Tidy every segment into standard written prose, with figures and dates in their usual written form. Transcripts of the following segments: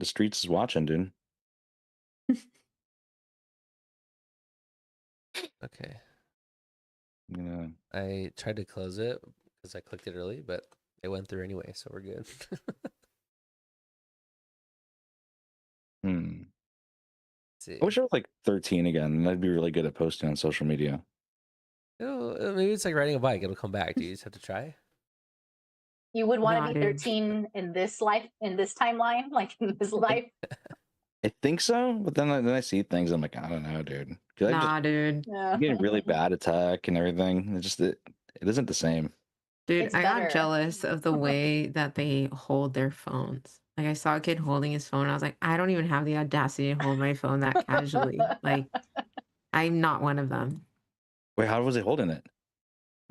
The streets is watching, dude. Okay. You know. I tried to close it because I clicked it early, but it went through anyway, so we're good. Hmm. See. I wish I was like 13 again, and I'd be really good at posting on social media. Maybe it's like riding a bike. It'll come back. Do you just have to try? You would want Nah, to be dude. 13 in this life, in this timeline, like in this life. I think so, but then I see things. I'm like, I don't know, dude. 'Cause Nah, dude. I'm getting really bad at tech and everything. It isn't the same. Dude, It's I got better. jealous of the way that they hold their phones. Like I saw a kid holding his phone. I was like, I don't even have the audacity to hold my phone that casually. Like, I'm not one of them. Wait, how was he holding it?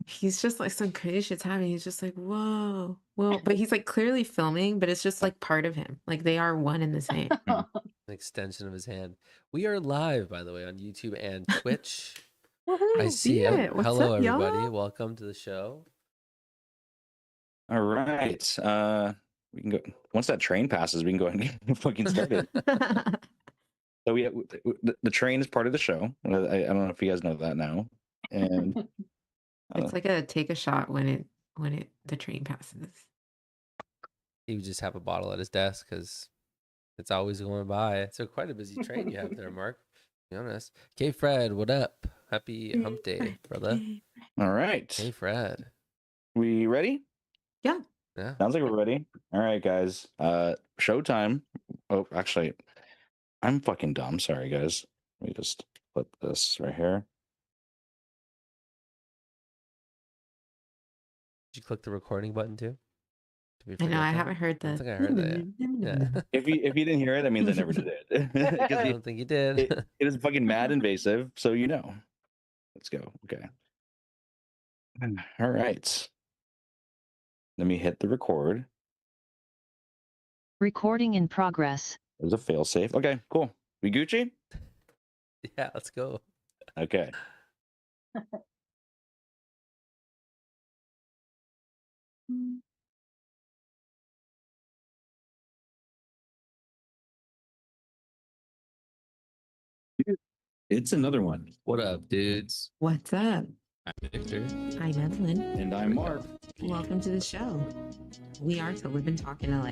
He's just like some crazy shit's happening. He's just like, whoa, whoa. But he's like clearly filming, but it's just like part of him. Like they are one and the same. An extension of his hand. We are live, by the way, on YouTube and Twitch. I see it. What's Hello, up, everybody. y'all? Welcome to the show. All right. We can go once that train passes. We can go ahead and get fucking started. So the train is part of the show. I don't know if you guys know that now. And It's like a take a shot when the train passes. He would just have a bottle at his desk because it's always going by. So quite a busy train you have there, Mark. To be honest. K Fred, what up? Happy hump day, brother. all right. Hey Fred. We ready? Yeah. Yeah. Sounds like we're ready. All right, guys. Showtime. Oh, actually, I'm fucking dumb. Sorry, guys. Let me just put this right here. Did you click the recording button too? I know, I haven't heard I don't the. think I heard that yet. Yeah. If you didn't hear it, that means I never did it. I don't think you did. It is fucking mad invasive, so you know. Let's go. Okay. All right. Let me hit the record. Recording in progress. There's a fail safe. Okay, cool. We Gucci? Yeah, let's go. Okay. It's another one. What up, dudes? What's up? I'm Victor. I'm Evelyn. And I'm Mark. Welcome to the show. We are To Live and Talk in LA.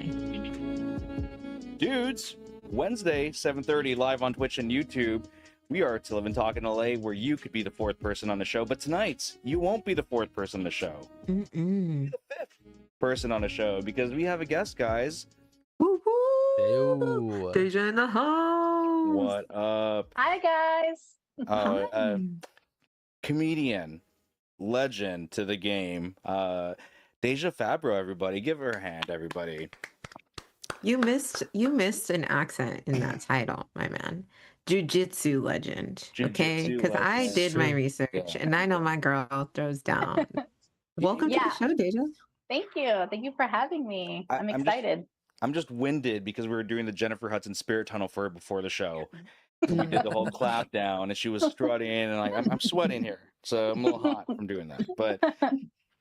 Dudes, Wednesday, 7:30, live on Twitch and YouTube. We are To Live and Talk in LA, where you could be the fourth person on the show. But tonight, you won't be the fourth person on the show. You'll be the fifth person on the show because we have a guest, guys. Woo Ew. Deja in the house. What up? Hi, guys. Hi. Comedian, legend to the game, DEJA FABRO, everybody. Give her a hand, everybody. You missed an accent in that title, my man. Jiu-jitsu legend. Okay? Jiu-jitsu Because I legend. did my Sure. research Yeah. and I know my girl throws down. Welcome to Yeah. the show, Deja. Thank you. Thank you for having me. I'm excited. I'm just winded because we were doing the Jennifer Hudson Spirit Tunnel for her before the show. We did the whole clap down, and she was strutting, and like I'm sweating here, so I'm a little hot from doing that. But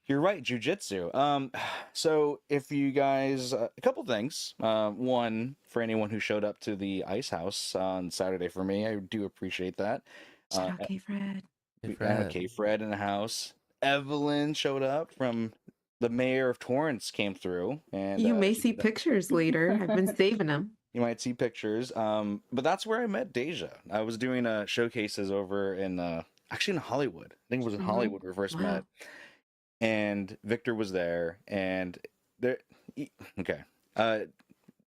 you're right, jujitsu. So if you guys, a couple things. One, for anyone who showed up to the Ice House on Saturday for me, I do appreciate that. Shout out K-Fred. I had K-Fred in the house. Evelyn showed up from the mayor of Torrance came through, and You may she see did that. pictures later. I've been saving them. You might see pictures. But that's where I met DEJA. I was doing showcases over in actually in Hollywood. I think it was in Hollywood we first met. And Victor was there, and there. Okay,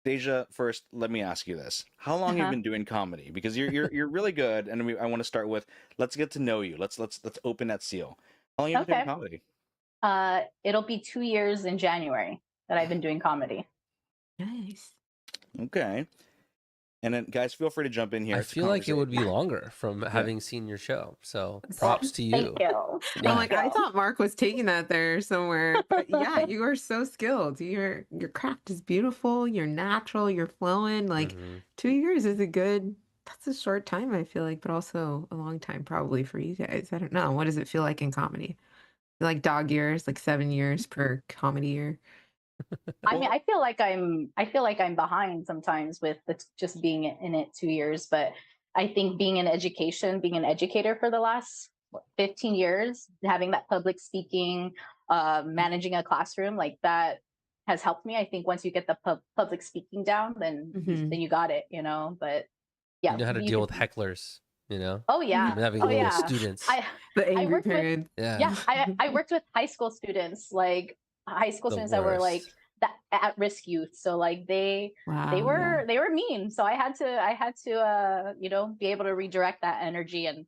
DEJA. First, let me ask you this: how long have you been doing comedy? Because you're really good, and I want to start with let's get to know you. Let's open that seal. How long have you been doing comedy? It'll be 2 years in January that I've been doing comedy. Nice. Okay. And then, guys, feel free to jump in here. I feel like it would be longer from having seen your show. So props to you. Thank you. Yeah. I'm like, I thought Mark was taking that there somewhere. But yeah, you are so skilled. Your craft is beautiful. You're natural. You're flowing. Like 2 years is that's a short time, I feel like, but also a long time probably for you guys. I don't know. What does it feel like in comedy? Like dog years, like 7 years per comedy year? I mean, I feel like I'm behind sometimes with just being in it 2 years, but I think being in education, being an educator for the last 15 years, having that public speaking, managing a classroom like that has helped me. I think once you get the public speaking down, Mhm. then you got it, you know. But You yeah, know how to you deal could. with hecklers, you know? Oh yeah, Even having oh little yeah. students. I The I angry worked with parents. Yeah. yeah, I worked with high school students, like high school The students that were like worst. that at risk youth. So like Wow, yeah. they were mean. So I had to you know, be able to redirect that energy and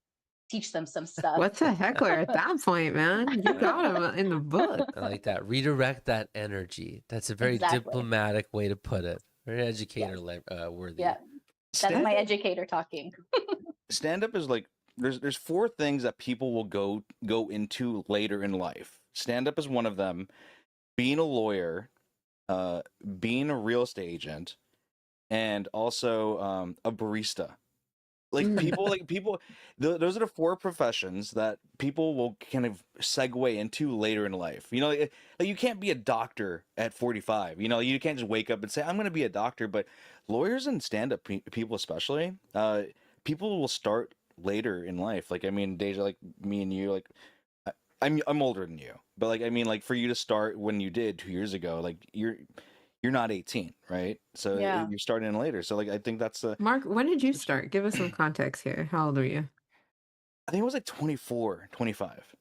teach them some stuff. What's a heckler at that point, man? You got him in the book. I like that. Redirect that energy. That's a very Exactly. diplomatic way to put it. Very Yeah. educator worthy. Yeah. That's Stand my up, educator talking. stand up is like there's four things that people will go into later in life. Stand up is one of them. Being a lawyer, uh, being a real estate agent, and also a barista. Like people, those are the four professions that people will kind of segue into later in life. You know, like you can't be a doctor at 45. You know, you can't just wake up and say I'm going to be a doctor. But lawyers and stand-up people, especially, people will start later in life. Like I mean, Deja, like me and you, like I'm older than you, but like I mean, like for you to start when you did 2 years ago, like you're not 18, right? So Yeah. you're starting in later. So like I think that's Mark, when did you start? Give us some context here. How old are you? I think it was like 24, 25.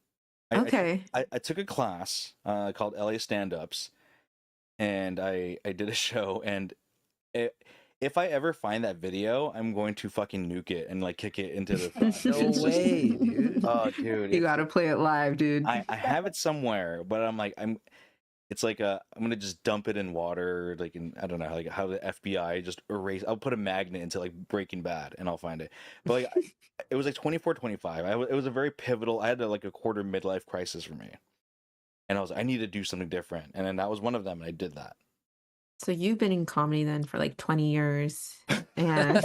Okay. I took a class called LA Stand-Ups, and I did a show. And it, if I ever find that video, I'm going to fucking nuke it and like kick it into the front. No It's just, way, dude. oh, dude, You it's gotta play it live, dude. I have it somewhere, but it's like I'm gonna just dump it in water, like in I don't know, like how the FBI just erase. I'll put a magnet into like Breaking Bad, and I'll find it. But like, it was like 24, 25. It was a very pivotal. I had like a quarter midlife crisis for me, and I was like, I need to do something different, and then that was one of them, and I did that. So you've been in comedy then for like 20 years and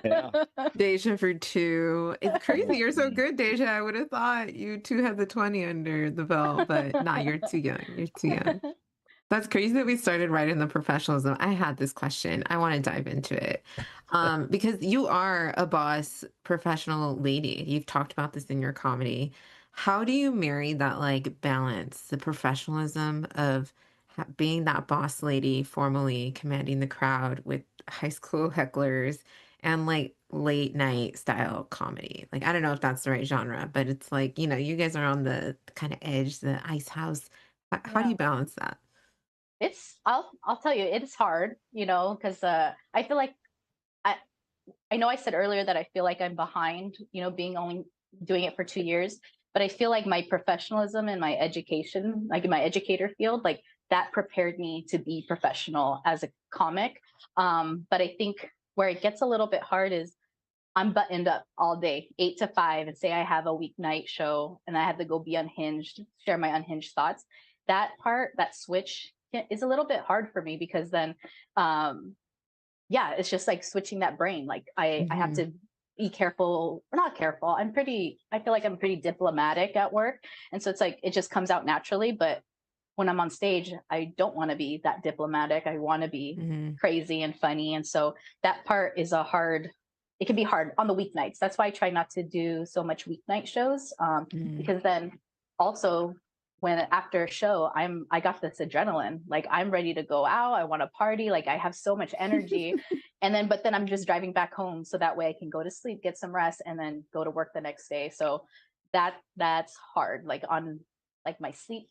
Yeah. Deja for 2. It's crazy. You're so Mhm. good, Deja. I would have thought you two had the 20 under the belt, but nah, you're too young. You're too young. That's crazy that we started right in the professionalism. I had this question. I want to dive into it. Because you are a boss professional lady. You've talked about this in your comedy. How do you marry that like balance, the professionalism of being that boss lady, formally commanding the crowd with high school hecklers and like late night style comedy? Like, I don't know if that's the right genre, but it's like, you know, you guys are on the kind of edge, the ice house. How do Yeah. you balance that? It's I'll tell you, it's hard, you know, because I feel like I I know I said earlier that I feel like I'm behind, you know, being only doing it for 2 years, but I feel like my professionalism and my education, like in my educator field, like that prepared me to be professional as a comic. But I think where it gets a little bit hard is I'm buttoned up all day, 8 to 5, and say I have a weeknight show and I have to go be unhinged, share my unhinged thoughts. That part, that switch is a little bit hard for me because then yeah, it's just like switching that brain. Like I have Mhm. to be careful, or not careful. I feel like I'm pretty diplomatic at work. And so it's like it just comes out naturally. But when I'm on stage, I don't want to be that diplomatic. I want to be Mhm. crazy and funny. And so that part is it can be hard on the weeknights. That's why I try not to do so much weeknight shows. Mhm. Because then also when after a show, I got this adrenaline. Like I'm ready to go out. I want to party. Like I have so much energy. And then but then I'm just driving back home so that way I can go to sleep, get some rest, and then go to work the next day. So that's hard. Like on like my sleep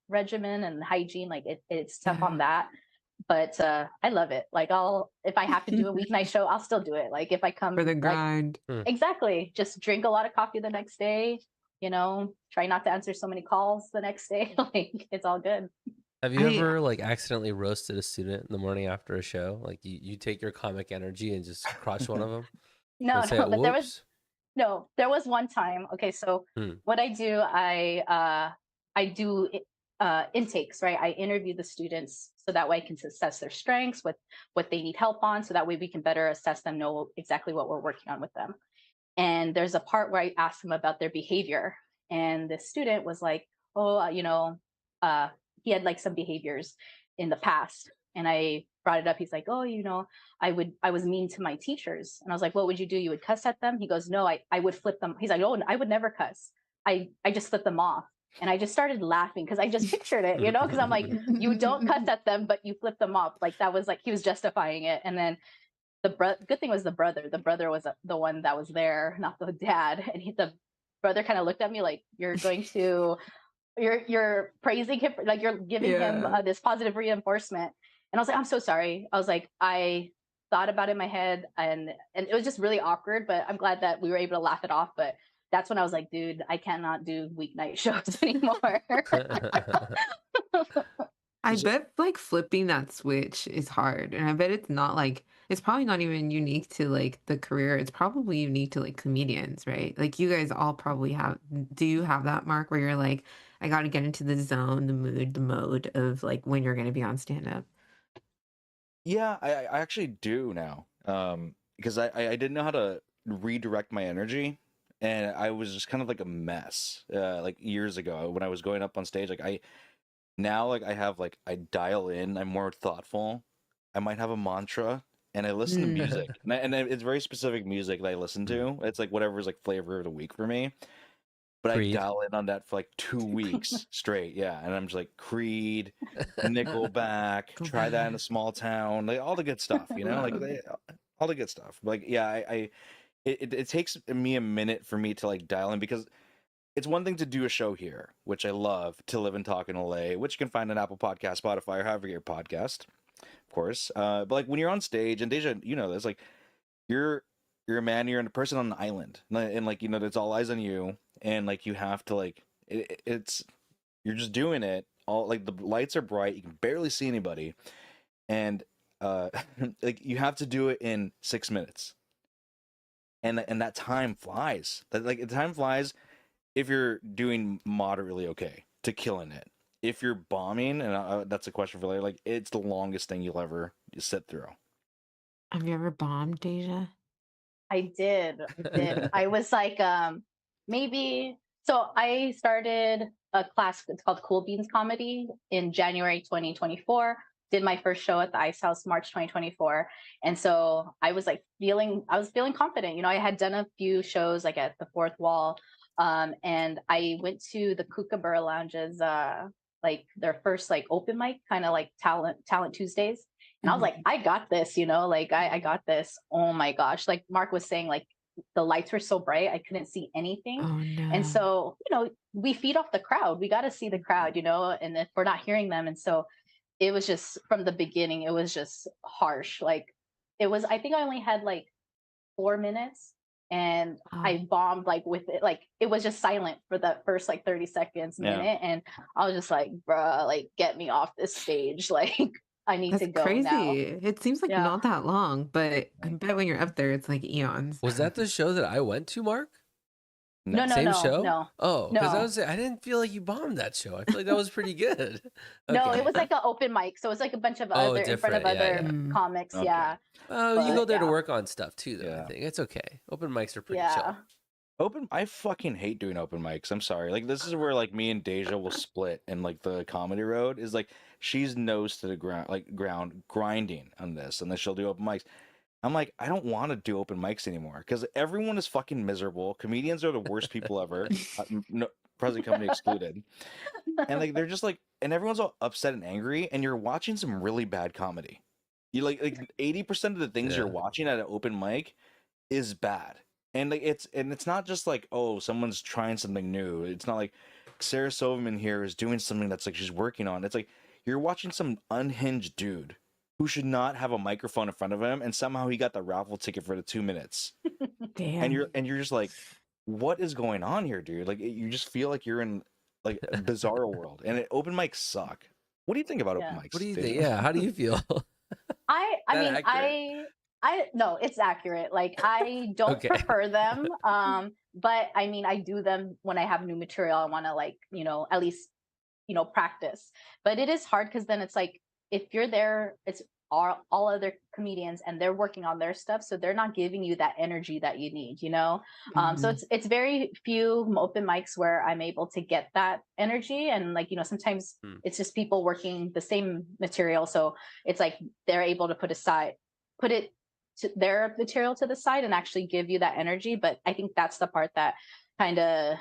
regimen and hygiene, like it's tough Yeah. on that. But I love it. Like if I have to do a weeknight show, I'll still do it. Like if I For come the like grind. exactly, just drink a lot of coffee the next day, you know, try not to answer so many calls the next day. Like it's all good. Have you I ever like accidentally roasted a student in the morning after a show? Like you take your comic energy and just crush one of them No, and say, no, but whoops. there was one time. Okay, so Hmm. what I do, I do intakes, right? I interview the students so that way I can assess their strengths, what they need help on, so that way we can better assess them, know exactly what we're working on with them. And there's a part where I asked them about their behavior, and the student was like, "Oh, you know, uh, he had like some behaviors in the past, and I brought it up. He's like, oh, you know, I was mean to my teachers. And I was like, what would you do? You would cuss at them? He goes, no, I would flip them. He's like, oh, I would never cuss. I just flip them off. And I just started laughing because I just pictured it, you know, because I'm like, you don't cuss at them, but you flip them off. Like that was like, he was justifying it. And then good thing was the brother was the one that was there, not the dad. And the brother kind of looked at me like, you're praising him, like you're giving him this positive reinforcement. And I was like, I'm so sorry. I was like, I thought about it in my head, and it was just really awkward, but I'm glad that we were able to laugh it off. But that's when I was like, dude, I cannot do weeknight shows anymore. I bet like flipping that switch is hard. And I bet it's not like, it's probably not even unique to like the career. It's probably unique to like comedians, right? Like you guys all probably have, do you have that, Mark, where you're like, I got to get into the zone, the mood, the mode of like when you're going to be on stand up? Yeah, I actually do now. Because I didn't know how to redirect my energy, and I was just kind of like a mess. Like years ago when I was going up on stage, like now like I have like I dial in, I'm more thoughtful. I might have a mantra, and I listen to music, and it's very specific music that I listen to. It's like whatever's like flavor of the week for me. But Creed. I dial in on that for like 2 weeks straight, yeah. And I'm just like Creed, Nickelback, try that in a small town, like all the good stuff, you know, like all the good stuff. Like yeah, it takes me a minute for me to like dial in, because it's one thing to do a show here, which I love, to live and talk in LA, which you can find on Apple Podcast, Spotify, or however you get your podcast, of course. But like when you're on stage, and Deja, you know this, like you're a man, you're a person on an island, and like, you know, it's all eyes on you, and like you have to like it's you're just doing it all, like the lights are bright, you can barely see anybody, and like you have to do it in 6 minutes, and that time flies. That like the time flies if you're doing moderately okay to killing it. If you're bombing, and that's a question for later, like it's the longest thing you'll ever sit through. Have you ever bombed, Deja? I did. I was like, maybe. So I started a class. It's called Cool Beans Comedy in January 2024. Did my first show at the Ice House March 2024, and so I was like I was feeling confident. You know, I had done a few shows like at the Fourth Wall, and I went to the Kookaburra Lounges, like their first like open mic, kind of like Talent Tuesdays. And I was like, I got this, you know, like I got this. Oh my gosh. Like Mark was saying, like the lights were so bright, I couldn't see anything. Oh no. And so, you know, we feed off the crowd. We got to see the crowd, you know, and if we're not hearing them. And so it was just from the beginning, it was just harsh. Like I think I only had like 4 minutes, and I bombed like with it. Like it was just silent for the first like 30 seconds, minute. And I was just like, bruh, like get me off this stage. Like I need to go crazy. now. It seems like not that long, but I bet when you're up there, it's like eons. Was that the show that I went to, Mark? No, Same show? No. Oh, because I didn't feel like you bombed that show. I feel like that was pretty good. No, it was like an open mic, so it was like a bunch of other in front of other comics. Okay. Yeah. Oh, you go there to work on stuff too, though. I think it's okay. Open mics are pretty chill. I fucking hate doing open mics. I'm sorry. Like this is where like me and Deja will split, and like the comedy road is like she's nose to the ground, like ground grinding on this, and then she'll do open mics. I'm like, I don't want to do open mics anymore because everyone is fucking miserable. Comedians are the worst people ever, no, present company excluded. And like they're just like, and everyone's all upset and angry, and you're watching some really bad comedy. You like 80% of the things you're watching at an open mic is bad. And like it's not just like, oh, someone's trying something new. It's not like Sarah Silverman here is doing something that's like she's working on. It's like you're watching some unhinged dude who should not have a microphone in front of him, and somehow he got the raffle ticket for the 2 minutes. Damn. And you're just like, what is going on here, dude? Like you just feel like you're in like a bizarre world. And open mics suck. What do you think about open mics? What do you think? Yeah, how do you feel? I mean, accurate? I no, it's accurate. Like I don't prefer them. But I mean, I do them when I have new material. I want to like, you know, at least, you know, practice. But it is hard because then it's like if you're there, it's all other comedians, and they're working on their stuff, so they're not giving you that energy that you need, you know. So it's very few open mics where I'm able to get that energy, and like, you know, sometimes it's just people working the same material, so it's like they're able to put it to their material to the side and actually give you that energy. But I think that's the part that kind of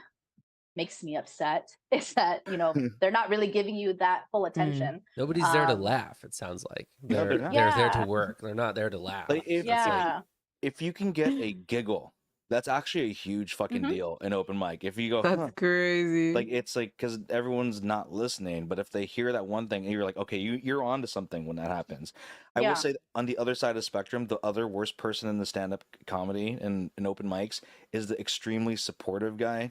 makes me upset, is that, you know, they're not really giving you that full attention. Nobody's there to laugh. It sounds like No, they're they're not. there to Yeah. work. They're not there to laugh. Like if, That's it. Yeah. if you can get a giggle, that's actually a huge fucking deal in open mic. If you go, That's crazy. like it's like, because everyone's not listening, but if they hear that one thing and you're like, okay, you're on to something when that happens. I Yeah. will say that on the other side of the spectrum, the other worst person in the stand-up comedy and in open mics is the extremely supportive guy,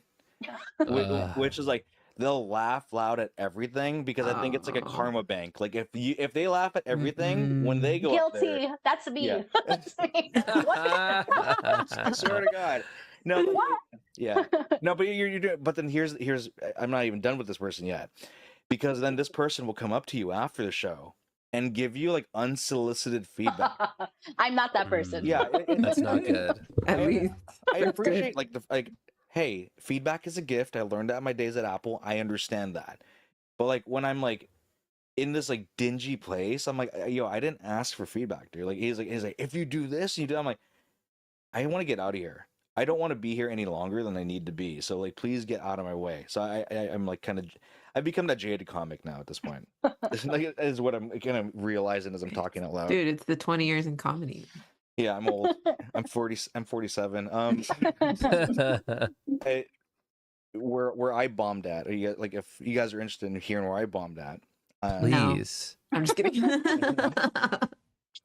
which is like they'll laugh loud at everything, because I think it's like a karma bank. Like if they laugh at everything when they go up there, Guilty. That's me. Yeah. That's me. What? I swear to God. No, but- What? yeah. No, but you're doing. But then here's. I'm not even done with this person yet, because then this person will come up to you after the show and give you like unsolicited feedback. I'm not that person. Yeah, That's not good. At least I that's good. appreciate like hey, feedback is a gift. I learned that in my days at Apple. I understand that. But like when I'm like in this like dingy place, I'm like, yo, I didn't ask for feedback, dude. Like he's like, if you do this, you do. I'm like, I want to get out of here. I don't want to be here any longer than I need to be. So like, please get out of my way. So I'm like I've become that jaded comic now at this point. Like, is what I'm kind of realizing as I'm talking out loud. Dude, it's the 20 years in comedy. Yeah, I'm old. I'm 40. I'm 47. Where I bombed at. Are you, like, if you guys are interested in hearing where I bombed at, Please. I'm just kidding.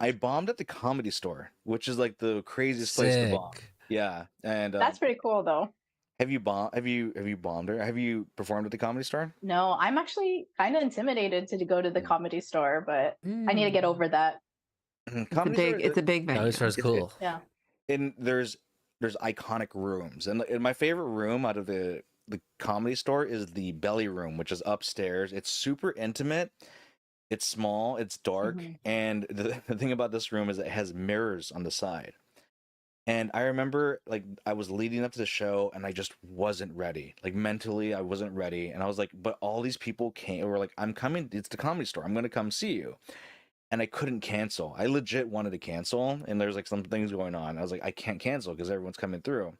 I bombed at the Comedy Store, which is like the craziest place to bomb. Sick. Yeah, and That's pretty cool, though. have you bombed? Have you bombed or have you performed at the Comedy Store? No, I'm actually kind of intimidated to go to the Comedy Store, but I need to get over that. It's a big venue. Comedy Store's cool. Yeah. And there's iconic rooms, and my favorite room out of the Comedy Store is the belly room, which is upstairs. It's super intimate. It's small, it's dark, and the thing about this room is it has mirrors on the side. And I remember, like, I was leading up to the show, and I just wasn't ready. Like, mentally, I wasn't ready. And I was like, but all these people were like, I'm coming, it's the Comedy Store, I'm going to come see you. And I couldn't cancel. I legit wanted to cancel, and there's, like, some things going on. I was like, I can't cancel because everyone's coming through.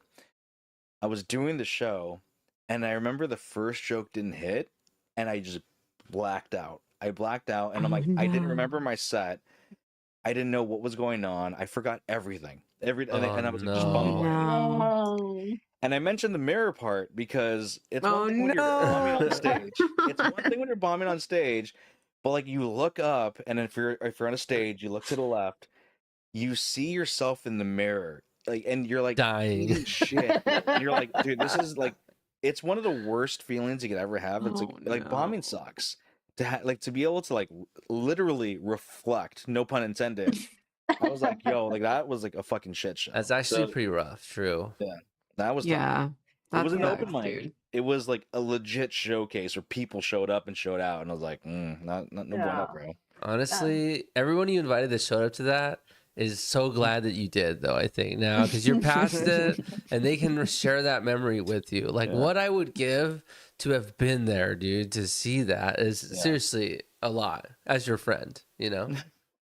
I was doing the show, and I remember the first joke didn't hit, and I just blacked out. I blacked out, and I'm like, I didn't remember my set. I didn't know what was going on. I forgot everything. And I was like, just bumbling. And I mentioned the mirror part because it's one thing when you're bombing on stage. It's one thing when you're bombing on stage, but like you look up, and if you're on a stage, you look to the left, you see yourself in the mirror, like, and you're like dying. eating shit. And you're like, dude, this is like, it's one of the worst feelings you could ever have. It's like bombing sucks. To be able to like literally reflect, no pun intended. I was like, yo, like that was like a fucking shit show. That's actually pretty rough. True. Yeah, that was tough. Yeah. It was an sucks, open mic. dude. It was like a legit showcase where people showed up and showed out, and I was like, not no bueno, bro. Honestly, everyone you invited that showed up to that is so glad that you did, though, I think now, because you're past it and they can share that memory with you. Like what I would give to have been there, dude, to see that is seriously a lot as your friend, you know?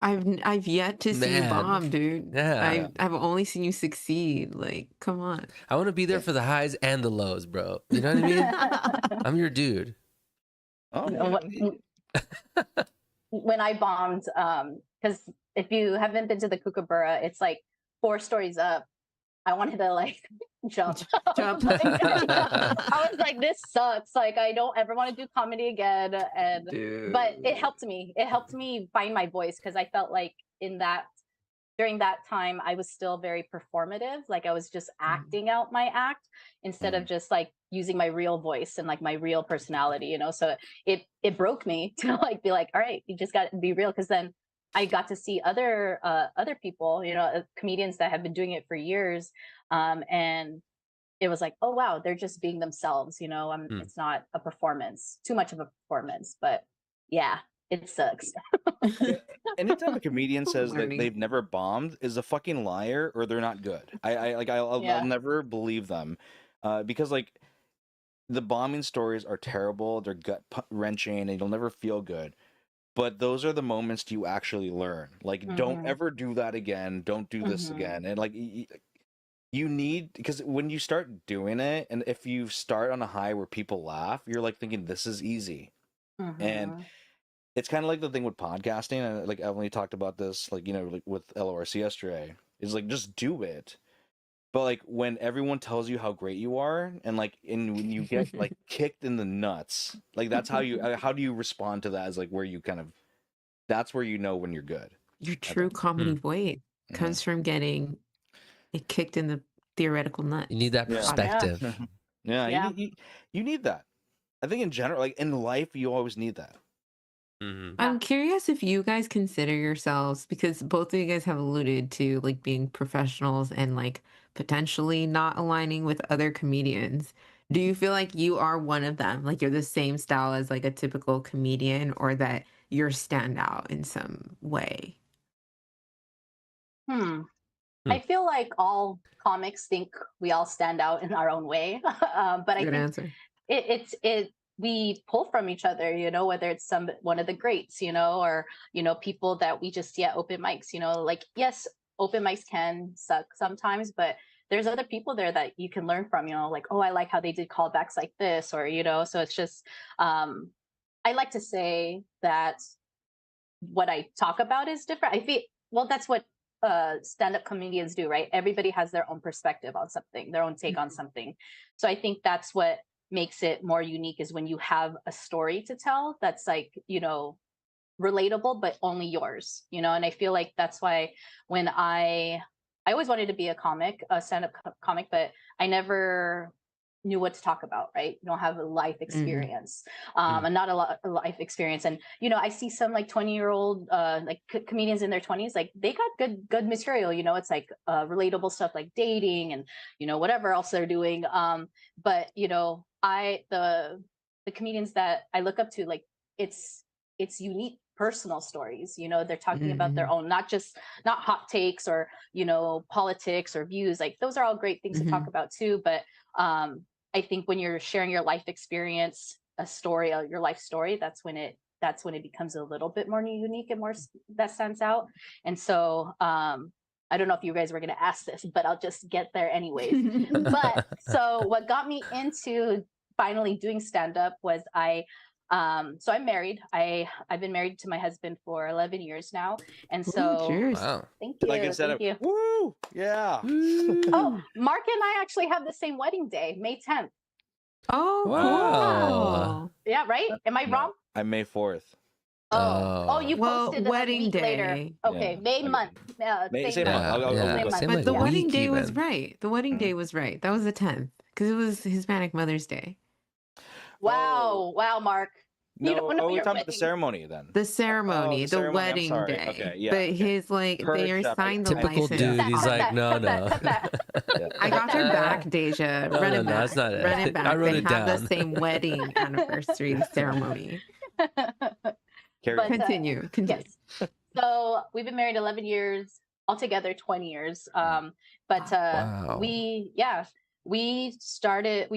I've yet to see you bomb, dude. Yeah. I've only seen you succeed. Like, come on. I want to be there for the highs and the lows, bro. You know what I mean? I'm your dude. Oh, When I bombed, because if you haven't been to the Kookaburra, it's like 4 stories up. I wanted to like jump. Jump. I was like, this sucks. Like, I don't ever want to do comedy again. And Dude. but it helped me. It helped me find my voice, because I felt like during that time, I was still very performative. Like I was just acting out my act instead of just like using my real voice and like my real personality, you know? So it broke me to like be like, all right, you just got to be real. Cause then I got to see other people, you know, comedians that have been doing it for years. And it was like, oh, wow, they're just being themselves, you know, it's not a performance, too much of a performance, but yeah. it sucks. Anytime a comedian says that Learning. they've never bombed is a fucking liar or they're not good. I'll Yeah. never believe them, because like the bombing stories are terrible. They're gut wrenching, and you'll never feel good. But those are the moments you actually learn. Like, don't Mhm. ever do that again. Don't do this Mhm. again. And like, you need, because when you start doing it, and if you start on a high where people laugh, you're like thinking this is easy. And Mhm. it's kind of like the thing with podcasting, and like Emily talked about this, like, you know, like with LORC yesterday. Is like, just do it. But like when everyone tells you how great you are, and like when you get like kicked in the nuts, like that's how you how do you respond to that? Is like where you kind of, that's where you know when you're good. Your I true think. comedy weight Mhm. comes from getting it kicked in the theoretical nuts. You need that Yeah. perspective. Yeah, Yeah. you need that. I think in general, like in life, you always need that. Mhm. I'm curious if you guys consider yourselves, because both of you guys have alluded to like being professionals and like potentially not aligning with other comedians. Do you feel like you are one of them? Like you're the same style as like a typical comedian, or that you're stand out in some way? Hmm. Hmm. I feel like all comics think we all stand out in our own way, but I Good think answer. it we pull from each other, you know, whether it's one of the greats, you know, or you know, people that we just see at open mics, you know, like yes, open mics can suck sometimes, but there's other people there that you can learn from, you know, like, oh, I like how they did callbacks like this, or you know, so it's just I like to say that what I talk about is different. I feel, well, that's what stand-up comedians do, right? Everybody has their own perspective on something, their own take on something. So I think that's what makes it more unique, is when you have a story to tell that's like, you know, relatable, but only yours, you know. And I feel like that's why when I always wanted to be a comic, a stand-up comic, but I never knew what to talk about, right? You don't have a life experience, and not a lot of life experience. And you know, I see some like 20-year-old like comedians in their 20s, like they got good material, you know. It's like relatable stuff like dating and you know whatever else they're doing. But you know, the comedians that I look up to, like it's unique personal stories, you know. They're talking about their own, not hot takes or you know politics or views. Like those are all great things to talk about too, but I think when you're sharing your life experience, a story, your life story, that's when it becomes a little bit more unique and more that stands out. And so I don't know if you guys were going to ask this, but I'll just get there anyways. But so what got me into finally doing stand up was so I'm married. I've been married to my husband for 11 years now. And Ooh, so cheers. Wow. thank you. Like instead Thank of you. woo, yeah. Oh, Mark and I actually have the same wedding day, May 10th. Oh, Wow. cool. Yeah, right? Am I No, wrong? I'm May 4th. Oh, you Well, posted a wedding week later. day. Okay, Yeah, May I month. same month. Yeah, I'll go yeah. with Same Same month. But the like wedding week day was even. right. The wedding day was right. That was the 10th, because it was Hispanic Mother's Day. Wow, wow, Mark. You No, don't know oh, we're your talking about the wedding. ceremony then. The Oh, ceremony, the the ceremony. I'm wedding sorry. day. Okay, yeah. But Okay. his like they Courage are up. signed the Typical license. dude. Cut He's that, like, cut no, that, cut no. that, cut Yeah. I got your back, Deja. No, Run no, it no, back. that's not it. Run it back. I wrote They it have the down. same wedding anniversary ceremony. Carry But on. Continue. yes. So we've been married 11 years, altogether 20 years. But Wow. we started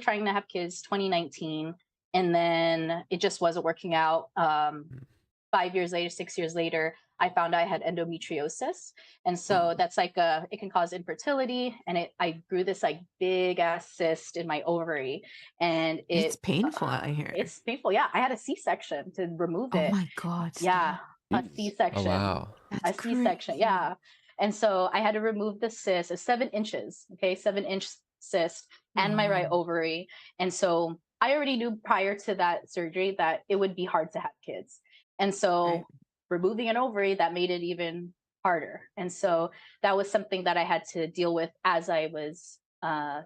trying to have kids 2019, and then it just wasn't working out. 5 years later, 6 years later, I found I had endometriosis. And so that's like it can cause infertility. And I grew this like big ass cyst in my ovary, and It's painful out here. it's painful. Yeah. I had a C-section to remove Oh it. my God, Yeah. stop. A Jeez. Oh, C-section. wow. A That's C-section. crazy. Yeah. And so I had to remove the cyst. It's 7 inches. Okay. 7-inch cyst and my right Wow. ovary. And so I already knew prior to that surgery that it would be hard to have kids. And so Right. removing an ovary, that made it even harder. And so that was something that I had to deal with as I was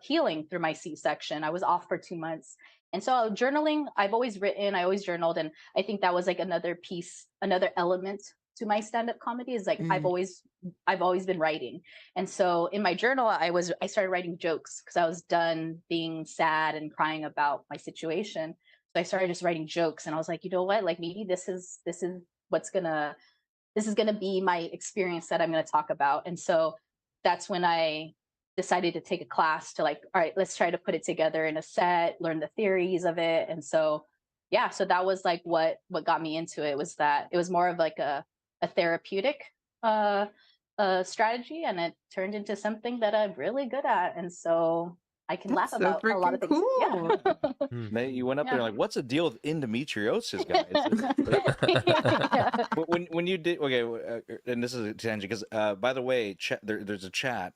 healing through my C-section. I was off for 2 months. And so journaling, I've always written, I always journaled. And I think that was like another piece, another element to my stand-up comedy, is like I've always been writing. And so in my journal, I started writing jokes because I was done being sad and crying about my situation. So I started just writing jokes, and I was like, you know what, like maybe this is what's gonna this is gonna be my experience that I'm gonna talk about. And so that's when I decided to take a class to like, all right, let's try to put it together in a set, learn the theories of it. And so yeah, so that was like what got me into it, was that it was more of like a therapeutic uh strategy, and it turned into something that I'm really good at. And so I can laugh That's so about a lot of freaking things. Yeah. cool. You went up there Yeah. like, what's the deal with endometriosis, guys? Yeah. When you did, okay, and this is a tangent because by the way, there's a chat.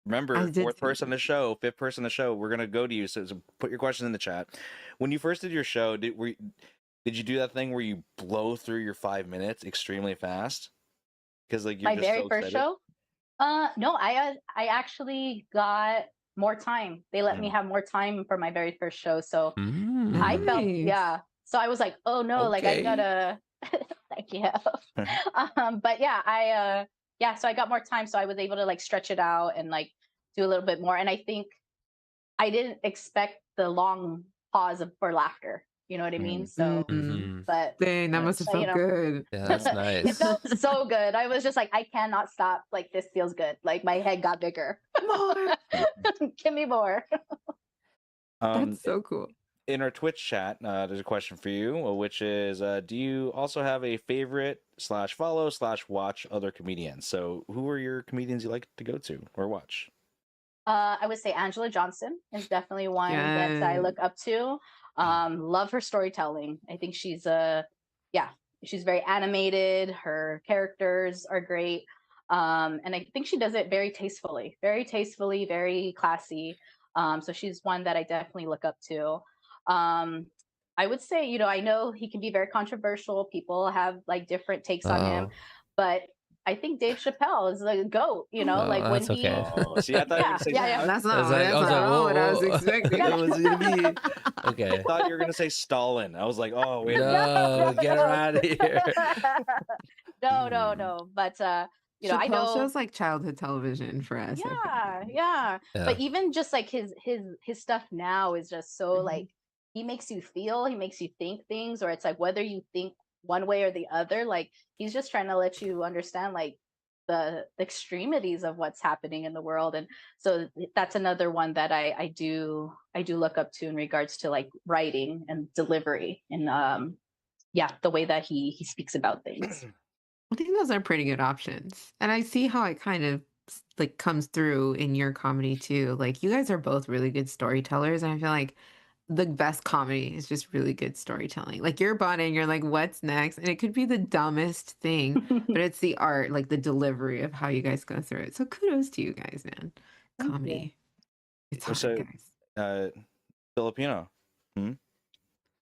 I Remember, did fourth see person in the show, fifth person in the show. We're gonna go to you, so put your question in the chat. When you first did your show, did you do that thing where you blow through your 5 minutes extremely fast? Because like you're My just very so first excited. show? No, I actually got more time. They let me have more time for my very first show. So I felt, Nice. yeah. So I was like, oh no, like I Okay. gotta thank you. But yeah, yeah, so I got more time, so I was able to like stretch it out and like do a little bit more. And I think I didn't expect the long pause for laughter. You know what I mean? So, but Dang, that must have you felt know, good. Yeah, that's it nice. felt so good. I was just like, I cannot stop. Like this feels good. Like my head got bigger. More. Give me more. That's so cool. In our Twitch chat, there's a question for you, which is, do you also have a favorite / follow / watch other comedians? So who are your comedians you like to go to or watch? I would say Angela Johnson is definitely one that I Yes. look up to. Love her storytelling. I think yeah, she's very animated. Her characters are great. And I think she does it very tastefully, very classy. So she's one that I definitely look up to. I would say, you know, I know he can be very controversial. People have like different takes on him, Oh, but I think Dave Chappelle is the GOAT, you know, like when that's he, okay. Oh, see, I thought you were yeah, gonna say yeah, yeah. That's I not, was like, that's not whoa, what I was whoa. expecting. What's it gonna be? I Okay. thought you were gonna say Stalin. I was like, oh wait a minute. No, get her out of here. No. But you know, I Chappelle know, shows like childhood television for us, I feel yeah, like. yeah. Yeah. But even just like his stuff now is just so like he makes you feel, he makes you think things, or it's like whether you think one way or the other, like he's just trying to let you understand like the extremities of what's happening in the world. And so that's another one that I do look up to in regards to like writing and delivery and yeah, the way that he speaks about things. I think those are pretty good options. And I see how it kind of like comes through in your comedy too. Like you guys are both really good storytellers. And I feel like the best comedy is just really good storytelling. Like you're bonding, you're like, what's next? And it could be the dumbest thing, but it's the art, like the delivery of how you guys go through it. So kudos to you guys, man. Thank you. Comedy. It's hard, So, guys. Filipino.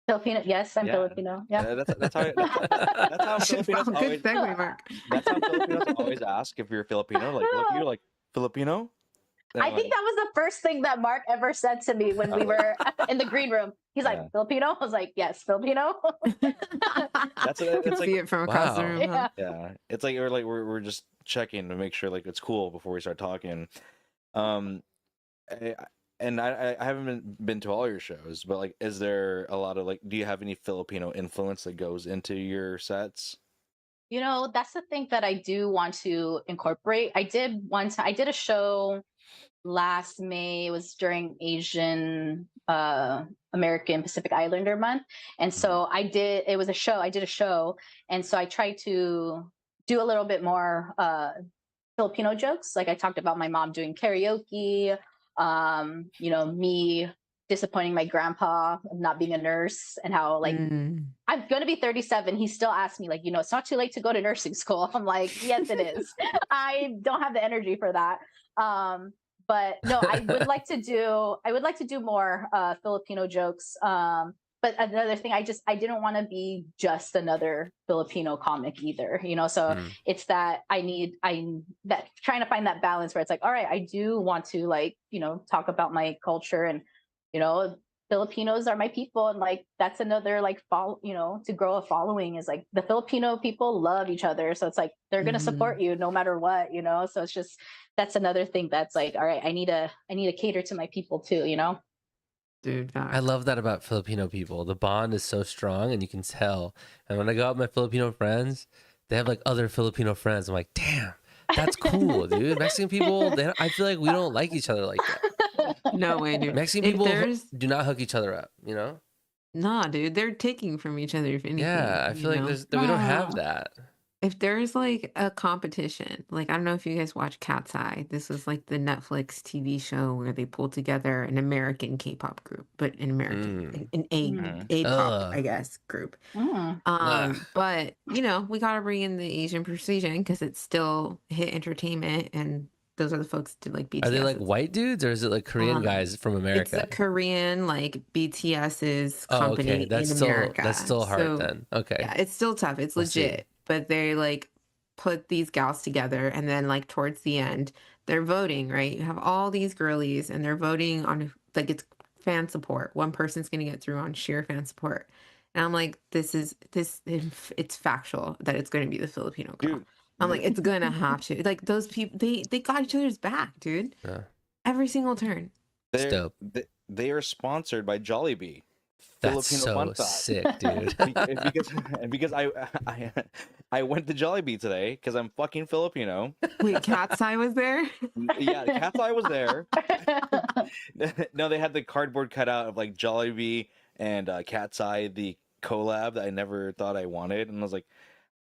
Filipino, yes, I'm Yeah. Filipino. Yeah. That's how Filipinos Good always. segue, Mark. That's how Filipinos always ask if you're Filipino. Like, you're like Filipino. And I I'm think that was the first thing that Mark ever said to me when we were in the green room. He's Yeah. like, Filipino? I was like, yes, Filipino. That's I it's can like see it from across the Wow. room. Huh? yeah, it's like we're just checking to make sure like it's cool before we start talking. I, and I haven't been to all your shows, but like, is there a lot of like, do you have any Filipino influence that goes into your sets? You know, that's the thing that I do want to incorporate. I did a show last May. It was during Asian American Pacific Islander month. And so I did a show. And so I tried to do a little bit more Filipino jokes. Like I talked about my mom doing karaoke, you know, me disappointing my grandpa of not being a nurse, and how like I'm going to be 37. He still asks me like, you know, it's not too late to go to nursing school. I'm like, yes, it is. I don't have the energy for that. But no, I would like to do more Filipino jokes. But another thing, I didn't want to be just another Filipino comic either, you know. So it's that that trying to find that balance where it's like, all right, I do want to like, you know, talk about my culture, and you know, Filipinos are my people, and like that's another like you know, to grow a following is like the Filipino people love each other, so it's like they're gonna support you no matter what, you know. So it's just that's another thing that's like, all right, I need to cater to my people too, you know. dude. I love that about Filipino people. The bond is so strong, and you can tell. And when I go out with my Filipino friends, they have like other Filipino friends. I'm like, damn, that's cool, dude. Mexican people, I feel like we don't like each other like that. No way, dude. Mexican If people there's do not hook each other up, you know? nah, dude, they're taking from each other if anything. Yeah, I you feel like know? we don't have Wow. that. If there's like a competition, like I don't know if you guys watch Cat's Eye. This was like the Netflix TV show where they pulled together an American K-pop group, but an American, an Mm. A-pop, I Ugh. guess, group. Mm. Ugh. But you know, we gotta bring in the Asian precision because it's still hit entertainment, and those are the folks that like BTS. Are they like white dudes or is it like Korean guys from It's the America? Korean like BTS's Oh, company okay. That's in still America. hard So, then. Okay. yeah, it's still tough. It's We'll see. legit. But they like put these gals together, and then like towards the end, they're voting, right? You have all these girlies and they're voting on like it's fan support. One person's gonna get through on sheer fan support. And I'm like, it's factual that it's gonna be the Filipino girl. Dude, I'm like, it's gonna have to. Like those people, they got each other's back, dude. Yeah. Every single turn. It's they're- dope. they are sponsored by Jollibee. That's Filipino so Bantat. sick, dude. because I went to Jollibee today because I'm fucking Filipino. Wait, Cat's Eye was there? Yeah, Cat's Eye was there. No, they had the cardboard cutout of like Jollibee and Cat's Eye, the collab that I never thought I wanted, and I was like,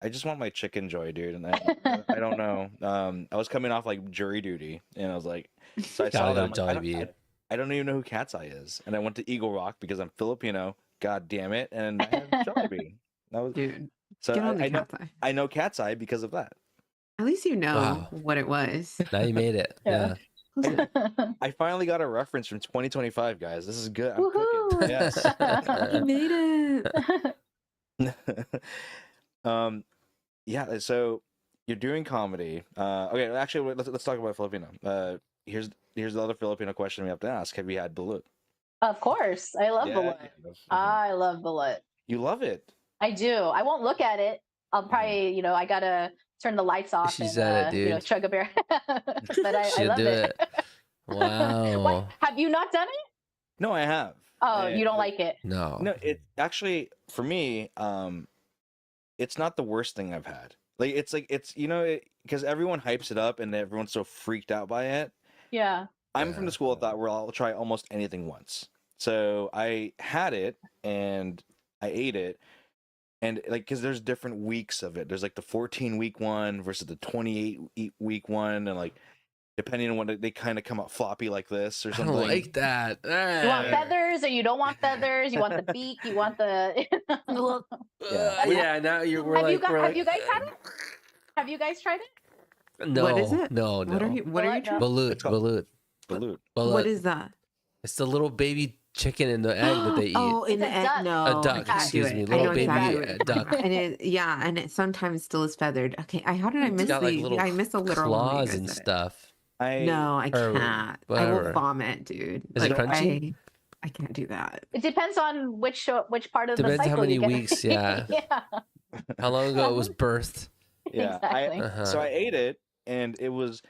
I just want my chicken joy, dude. And I don't know. I was coming off like jury duty, and I was like, so I saw Gotta that. go I'm like, Jollibee. I don't even know who Cat's Eye is, and I went to Eagle Rock because I'm Filipino. God damn it! And I had Jollibee. That was Dude, so get on the I know Cat's Eye. I know Cat's Eye because of that. At least you know Wow. what it was. Now you made it. Yeah. Yeah. I finally got a reference from 2025, guys. This is good. I'm Woohoo! cooking. Yes. You made it. Yeah. So you're doing comedy. Okay. Actually, let's talk about Filipino. Here's the other Filipino question we have to ask. Have you had balut? Of course, I love Yeah, balut. I love balut. You love it. I do. I won't look at it. I'll probably, I gotta turn the lights off She and said it, dude. chug a beer. But I She'll love do it. Wow. What? Have you not done it? No, I have. Oh, And- you don't like it? No. No, it actually for me, it's not the worst thing I've had. Like it's because everyone hypes it up and everyone's so freaked out by it. Yeah. I'm from the school of thought where I'll try almost anything once. So I had it and I ate it, and like because there's different weeks of it. There's like the 14-week one versus the 28-week one, and like depending on what they kind of come out floppy like this or I something. don't like that. You want feathers or you don't want feathers? You want the beak? You want the? Yeah. Now we're Have like, you we're have like, you guys had it? Have you guys tried it? No. What is it? No. What are you Balut, trying? Balut. It's called- Balut. Balut. Balut. What is that? It's the little baby chicken in the egg that they eat. Oh, in It's the a egg? duck. No, A duck, I can't excuse do me. it. Little I know baby exactly. duck. And it sometimes still is feathered. Okay, how did I It's miss got like the? little I missed the literal one that you claws guys and said. stuff. No, I or can't. I whatever. will vomit, dude. Is it crunchy? I can't do that. It depends on which part of Depends the how cycle many you get. weeks, yeah. Yeah. How long ago it was birthed? Yeah. Exactly. So I ate it and it was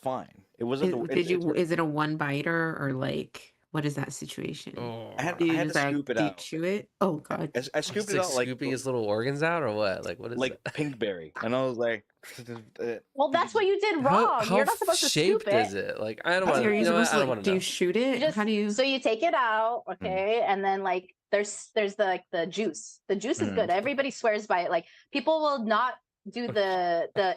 fine. It wasn't. Is it a one biter or like what is that situation? Oh, I had Do you to just like scoop it do you out. chew it? Oh god. I scooped it's it like out like scooping his little organs out, or what? Like what is like that? pinkberry, and I was like, Well, that's what you did How, wrong. how You're not supposed to scoop shaped it. is it? Like I don't So want. are You you know what? supposed I to don't like, want to do you know. shoot it? How do you So you take it out, okay, and then like there's the juice. The juice is good. Everybody swears by it. Like people will not do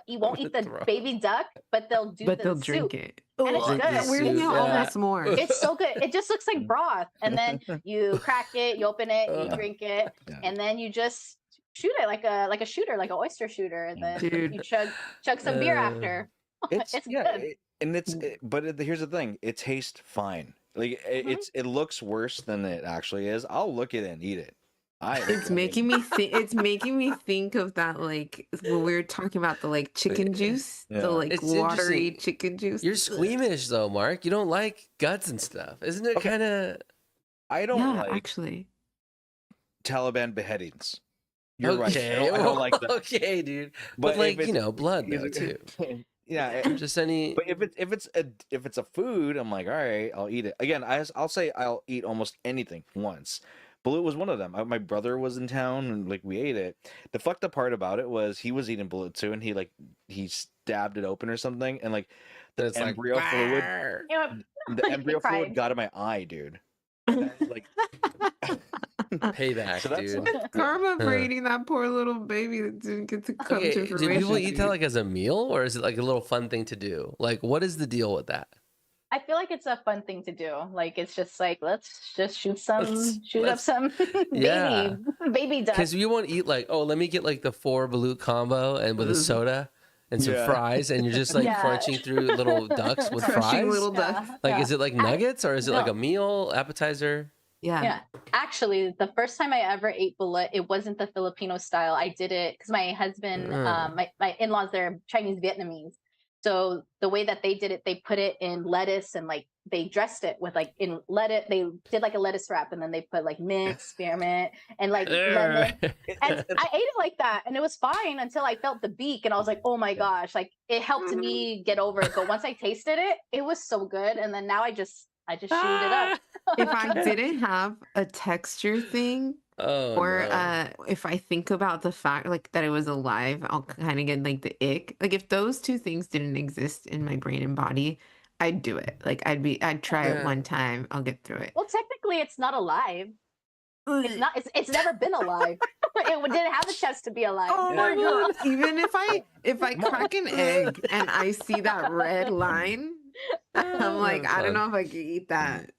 you won't eat the Throw. baby duck, but they'll do but the they'll soup. drink it. And it's Oh, good. you're weirding me out Yeah. almost more. It's so good. It just looks like broth, and then you crack it, you open it, you drink it, Yeah. and then you just shoot it like a shooter, like an oyster shooter, and then Dude. you chug some beer after. It's good. But here's the thing: it tastes fine. Like it looks worse than it actually is. I'll look at it and eat it. It's making me think. It's making me think of that, like when we were talking about the like chicken juice, Yeah. the like It's watery interesting. chicken juice. You're squeamish though, Mark. You don't like guts and stuff, isn't it? Okay. Kind of. I don't Yeah, like actually. Taliban beheadings. You're right. Okay. I don't like that. Okay, dude. But if like it's- you know, blood though if too. Yeah, Just any. but if it's a food, I'm like, all right, I'll eat it. Again, I'll say I'll eat almost anything once. Balut was one of them. My brother was in town and like we ate it. The fucked up part about it was he was eating balut too, and he stabbed it open or something, and like the It's like, embryo fluid, "Arr." You know, the he embryo fluid cried. got in my eye, dude. Like, Payback, so that's dude. Karma for Huh. eating that poor little baby that didn't get to come Okay, to do fruition. people eat that dude. like as a meal, or is it like a little fun thing to do? Like, what is the deal with that? I feel like it's a fun thing to do. Like it's just like let's just shoot up Let's some yeah. baby duck. Because you won't eat like, oh, let me get like the 4 balut combo and with a Ugh. soda and some Yeah. fries, and you're just like Yeah. crunching through little ducks with Crushing fries. little Yeah, ducks. Like, yeah. is it like nuggets or is it like no. a meal appetizer? Yeah. Yeah. Actually, the first time I ever ate bullet, it wasn't the Filipino style. I did it because my husband, my in-laws, they're Chinese Vietnamese. So the way that they did it, they put it in lettuce and like they dressed it with like in lettuce. They did like a lettuce wrap and then they put like mint, spearmint, and like lemon. And I ate it like that, and it was fine until I felt the beak, and I was like, "Oh my gosh!" Like it helped me get over it. But once I tasted it, it was so good, and then now I just chewed it up. If I didn't have a texture thing, Oh, or no. if I think about the fact like that it was alive, I'll kind of get like the ick. Like if those two things didn't exist in my brain and body, I'd do it. Like I'd try it Yeah. one time, I'll get through it. Well, technically, it's not alive. It's not. It's never been alive. It didn't have a chance to be alive. Oh my god! Even if I crack an egg and I see that red line, I'm like, I don't know if I can eat that.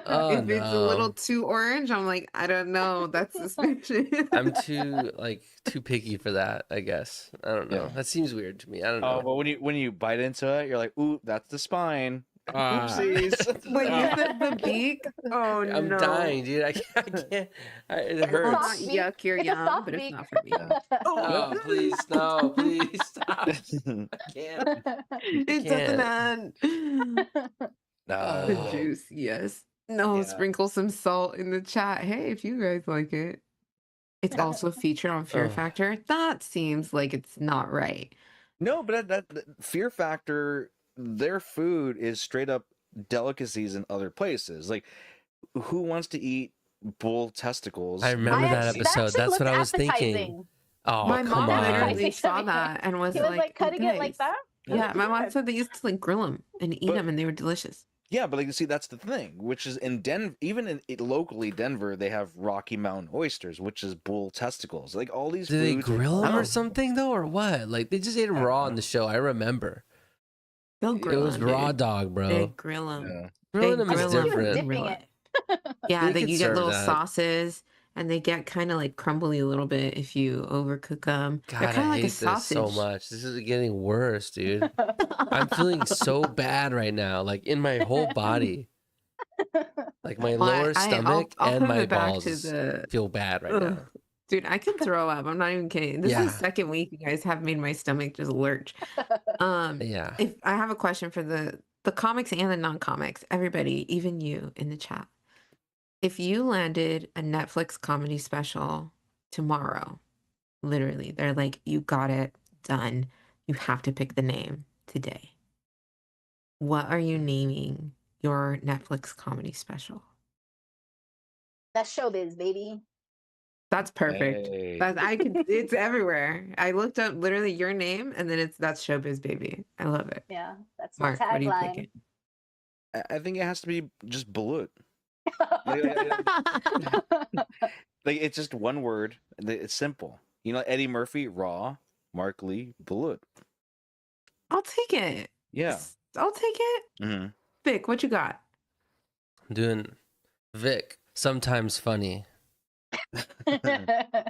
Oh, If it's a little no. too orange, I'm like, I don't know. That's suspicious. I'm too picky for that, I guess. I don't know. Yeah. That seems weird to me. I don't oh, know. but when you bite into it, you're like, ooh, that's the spine. Ah. Oopsies. Wait, you said the beak? Oh I'm no. dying, dude. I can't. It It's a hurts. soft beak. Yuck, you're It's a young, soft but it's beak. not for me. Oh, please, no, please stop. I can't. It doesn't end. No. The juice, yes. No, Yeah. sprinkle some salt in the chat. Hey, if you guys like it. It's also featured on Fear Oh. Factor. That seems like it's not right. No, but that Fear Factor, their food is straight up delicacies in other places. Like, who wants to eat bull testicles? I remember that actually- episode. actually That's looked what I was thinking. appetizing. Oh, My come mom on. literally saw that and was He was like, like cutting it like "Guys." that. Yeah, my mom said they used to like grill them and eat But- them, and they were delicious. Yeah, but like, see, that's the thing, which is in Denver, even locally Denver, they have Rocky Mountain oysters, which is bull testicles. Like all these Did they foods. grill them Oh. or something though, or what? Like they just ate them I don't raw know. on the show. I remember. They'll It grill was 'em, raw dude. dog, bro. They grill them. Yeah. Grilling them I is think he was different. dipping it. Yeah, They they, could you get serve little that. sauces, and they get kind of like crumbly a little bit if you overcook them. God, They're kind I of like hate a this sausage. so much. This is getting worse, dude. I'm feeling so bad right now, like in my whole body. Like my Well, lower stomach I'll and my pivot back balls to the feel bad right Ugh. now. Dude, I can throw up. I'm not even kidding. This is Yeah. the second week you guys have made my stomach just lurch. Yeah. If I have a question for the comics and the non-comics, everybody, even you in the chat. If you landed a Netflix comedy special tomorrow, literally, they're like, you got it done. You have to pick the name today. What are you naming your Netflix comedy special? That's showbiz, baby. That's perfect. Hey. It's everywhere. I looked up literally your name and then that's Showbiz Baby. I love it. Yeah, that's my Mark, what are you tagline. picking? I think it has to be just balut. Like it's just one word. It's simple. You know, Eddie Murphy, raw. Mark Lee, balut. I'll take it. Yeah. I'll take it. hmm Vic, what you got? I'm doing Vic, sometimes funny.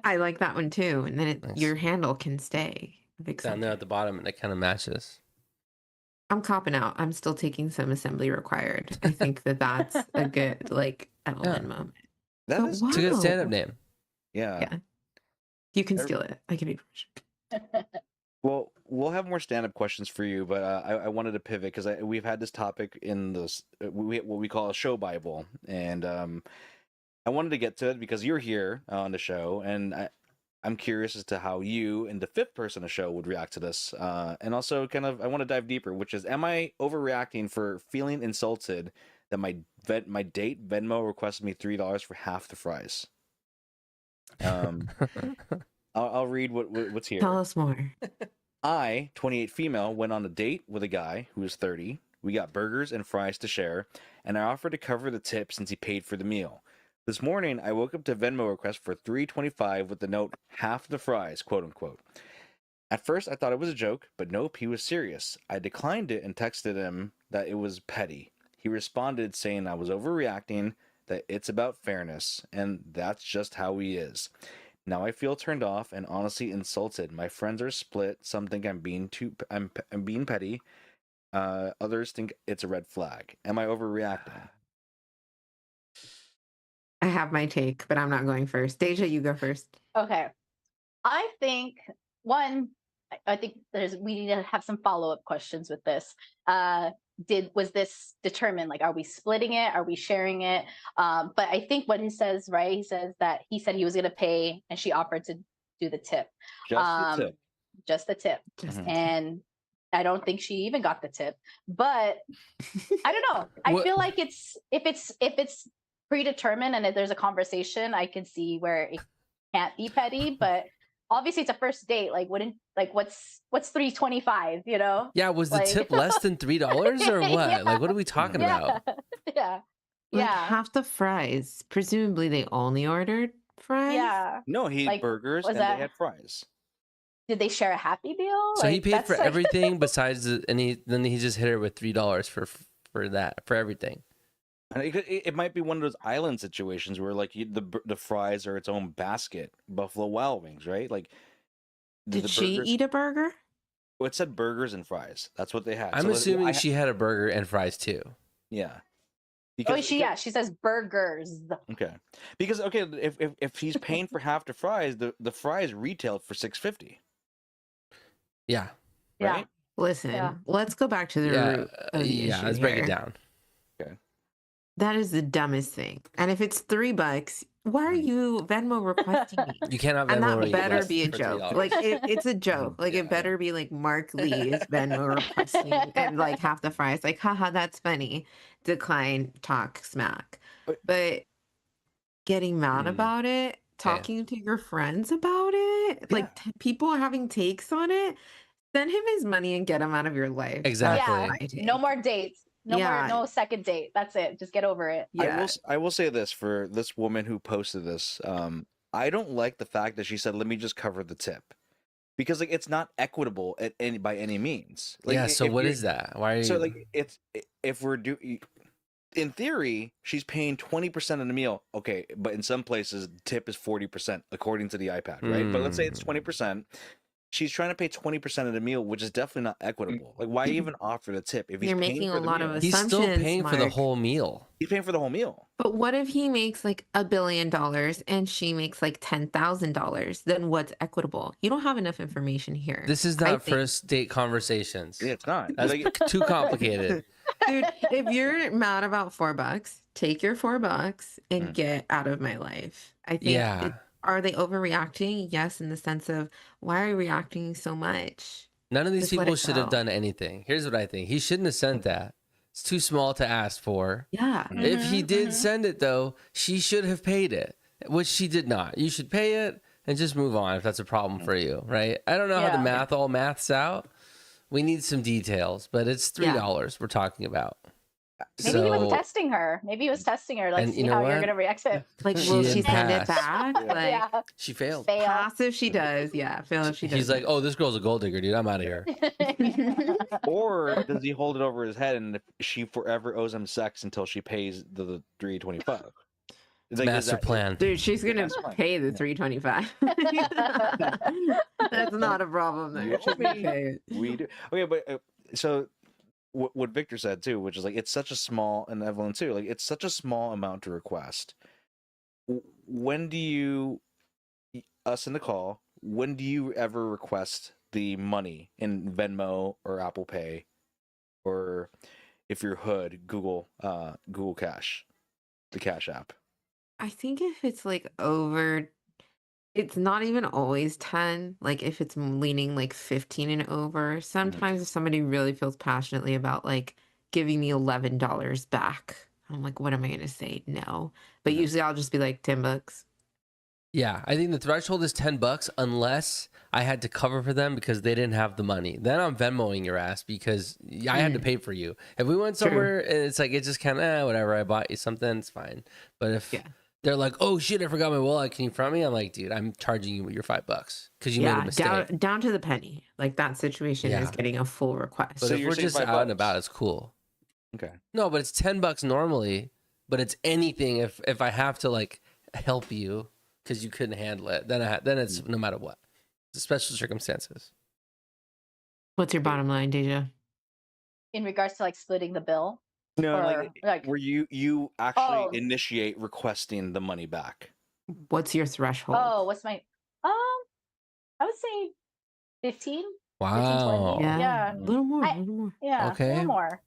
I like that one too. And then Nice. your handle can stay. Vic Down there something. at the bottom, and it kind of matches. I'm copping out. I'm still taking some assembly required. I think that's a good like Evelyn moment. That But is It's a good Wow. stand-up name. yeah. Yeah. You can steal it. I give you permission. Well, we'll have more stand-up questions for you, but I wanted to pivot because we've had this topic in this what we call a show Bible, and I wanted to get to it because you're here on the show, and I'm curious as to how you and the fifth person to show would react to this. And also kind of, I want to dive deeper, which is, am I overreacting for feeling insulted that my date Venmo requested me $3 for half the fries? I'll read what's here. Tell us more. I, 28 female, went on a date with a guy who was 30. We got burgers and fries to share, and I offered to cover the tip since he paid for the meal. This morning, I woke up to Venmo request for $3.25 with the note, half the fries, quote unquote. At first, I thought it was a joke, but nope, he was serious. I declined it and texted him that it was petty. He responded saying I was overreacting, that it's about fairness, and that's just how he is. Now I feel turned off and honestly insulted. My friends are split. Some think I'm being petty. Others think it's a red flag. Am I overreacting? I have my take, but I'm not going first. Deja, you go first. Okay. I think I think we need to have some follow-up questions with this. Was this determined? Like, are we splitting it? Are we sharing it? But I think what he says, right? He said he was going to pay, and she offered to do the tip. Just the tip. Just the tip. And I don't think she even got the tip. But I don't know. I feel like if it's predetermined and if there's a conversation, I can see where it can't be petty. But obviously, it's a first date. Like, what's $3.25? You know? Yeah. Was the tip less than $3 or what? Yeah. Like, what are we talking about? Yeah. Like half the fries. Presumably, they only ordered fries. Yeah. No, he had burgers and they had fries. Did they share a Happy Meal? So he paid for everything besides, then he just hit her with $3 for everything. And it might be one of those island situations where like the fries are its own basket. Buffalo Wild Wings, right? Like, did she eat a burger? Well, it said burgers and fries. That's what they had. I'm assuming she had a burger and fries too. Yeah. Because, she says burgers. Okay. Because if he's paying for half the fries, the fries retailed for $6.50. Yeah. Yeah. Right? Listen, let's go back to the root of the issue. Let's break it down. Okay. That is the dumbest thing. And if it's $3, why are you Venmo requesting me? You cannot Venmo. And that me better less be a for joke. $3. Like it's a joke. Like it better be like Mark Lee's Venmo requesting and like half the fries. Like, haha, that's funny. Decline, talk smack. But getting mad about it, talking to your friends about it, like people having takes on it, send him his money and get him out of your life. Exactly. Yeah. No more dates. No second date. That's it. Just get over it. Yeah. I will say this for this woman who posted this. I don't like the fact that she said, "Let me just cover the tip," because like it's not equitable by any means. Like, yeah. So what is that? Why are you? So like if we're in theory, she's paying 20% of the meal. Okay, but in some places, tip is 40% according to the iPad, right? But let's say it's 20%. She's trying to pay 20% of the meal, which is definitely not equitable. Like, why even offer the tip if you're making a lot of he's assumptions? He's still paying for the whole meal. He's paying for the whole meal. But what if he makes like $1 billion and she makes like $10,000? Then what's equitable? You don't have enough information here. This is not first date conversations. Yeah, it's not. That's too complicated. Dude, if you're mad about $4, take your $4 and get out of my life. I think. Are they overreacting? Yes, in the sense of why are you reacting so much? None of these people should have done anything. Here's what I think. He shouldn't have sent that. It's too small to ask for. Yeah. If he did send it, though, she should have paid it, which she did not. You should pay it and just move on if that's a problem for you, right? I don't know how the maths out. We need some details, but it's $3 we're talking about. Maybe he was testing her. Like, see how you're gonna react to it. Like, will she send it back? Like, she failed. Pass if she does. Yeah, fail if she does. He's like, oh, this girl's a gold digger, dude. I'm out of here. Or does he hold it over his head and she forever owes him sex until she pays the $3.25? Like, master plan. Dude, she's gonna pay the $3.25. That's not a problem there. We do. Okay, but so what Victor said too, which is like it's such a small, and Evelyn too, like it's such a small amount to request. When do you, us in the call, when do you ever request the money in Venmo or Apple Pay, or if you're hood, Google Cash, the Cash app? I think if it's like over It's not even always 10. Like if it's leaning like 15 and over. Sometimes if somebody really feels passionately about like giving me $11 back, I'm like, what am I gonna say? No. But Mhm. usually I'll just be like $10. Yeah, I think the threshold is $10 unless I had to cover for them because they didn't have the money. Then I'm Venmoing your ass because I had to pay for you. If we went True. somewhere and it's like it's just kind of whatever, I bought you something, it's fine. But if Yeah. they're like, "Oh shit, I forgot my wallet. Can you front me?" I'm like, "Dude, I'm charging you your $5 because you made a Yeah, mistake." down to the penny. Like that situation is Yeah. getting a full request. But So if you're we're saying just out and $5? about, it's cool. Okay. No, but it's $10 normally. But it's anything if I have to like help you because you couldn't handle it, then it's no matter what. It's special circumstances. What's your bottom line, Deja? In regards to like splitting the bill, No, or like where you actually oh initiate requesting the money back. What's your threshold? what's my I would say 15, 20. Wow. Yeah. A little more, a I little more. yeah, a Okay. little more.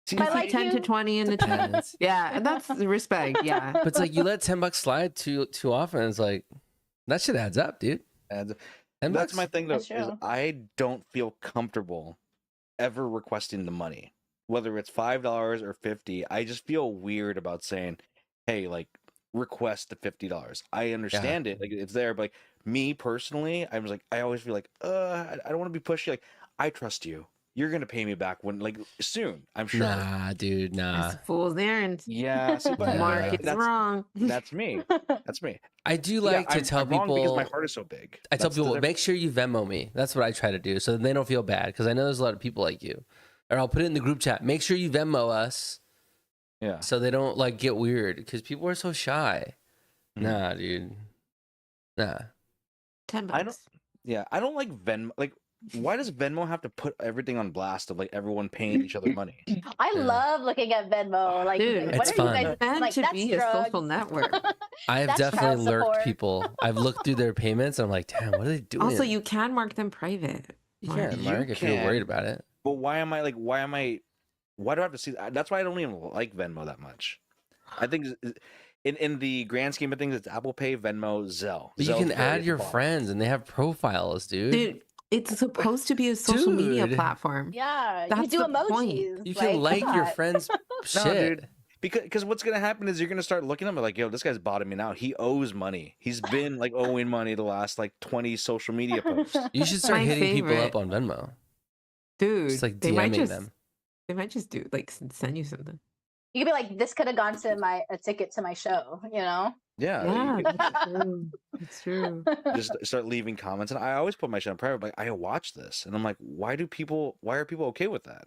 See, But Just like 10 to you 20 in the Depends. chat. Yeah, and that's the respect. Yeah. But it's like you let $10 slide too often. It's like that shit adds up, dude. and $10. that's my thing though, That's is true. I don't feel comfortable ever requesting the money, whether it's $5 or 50. I just feel weird about saying, "Hey, like request the $50." I understand it, like it's there, but like me personally, I was like, I always feel like, I don't want to be pushy. Like I trust you. You're gonna pay me back when, like soon. I'm sure. Nah, dude, nah. That's a fool's errand. Yeah, see, but Yeah. Mark is that's wrong. that's me. That's me. I do Yeah, like to tell I'm wrong because my people. heart is so big. I tell That's the people, difference. make sure you Venmo me. That's what I try to do, so they don't feel bad. Because I know there's a lot of people like you, or I'll put it in the group chat. Make sure you Venmo us, Yeah. so they don't like get weird. Because people are so shy. Mhm. Nah, dude. Nah. $10. I don't. Yeah, I don't like Venmo. Like, why does Venmo have to put everything on blast of like everyone paying each other money? I Yeah. love looking at Venmo. Like, Dude, what It's are you fun. guys It's meant like? to That's be a drugs. social network. I have That's definitely child lurked support. people. I've looked through their payments and I'm like, damn, what are they doing? Also, you can mark them private. You Mark. can, You Mark, if you're worried can. about it. But why am I like? Why do I have to see that? That's why I don't even like Venmo that much. I think in the grand scheme of things, it's Apple Pay, Venmo, Zelle. But you Zelle's can very add at the your bottom. friends and they have profiles, dude. Dude, it's supposed to be a social media Dude. platform. Yeah, you That's do the point. emojis. You can like come your on. friends' No, shit. dude. Because what's gonna happen is you're gonna start looking at me like, yo, this guy's bottoming out. He owes money. He's been like owing money the last like 20 social media posts. You should start My hitting people up favorite. on Venmo. Dude, Just like they might DMing just them. do like send you something. You could be like, this could have gone to a ticket to my show, you know? Yeah, Yeah, you could that's true. That's true. just start leaving comments, and I always put my shit on private. Like, I watch this, and I'm like, why are people okay with that?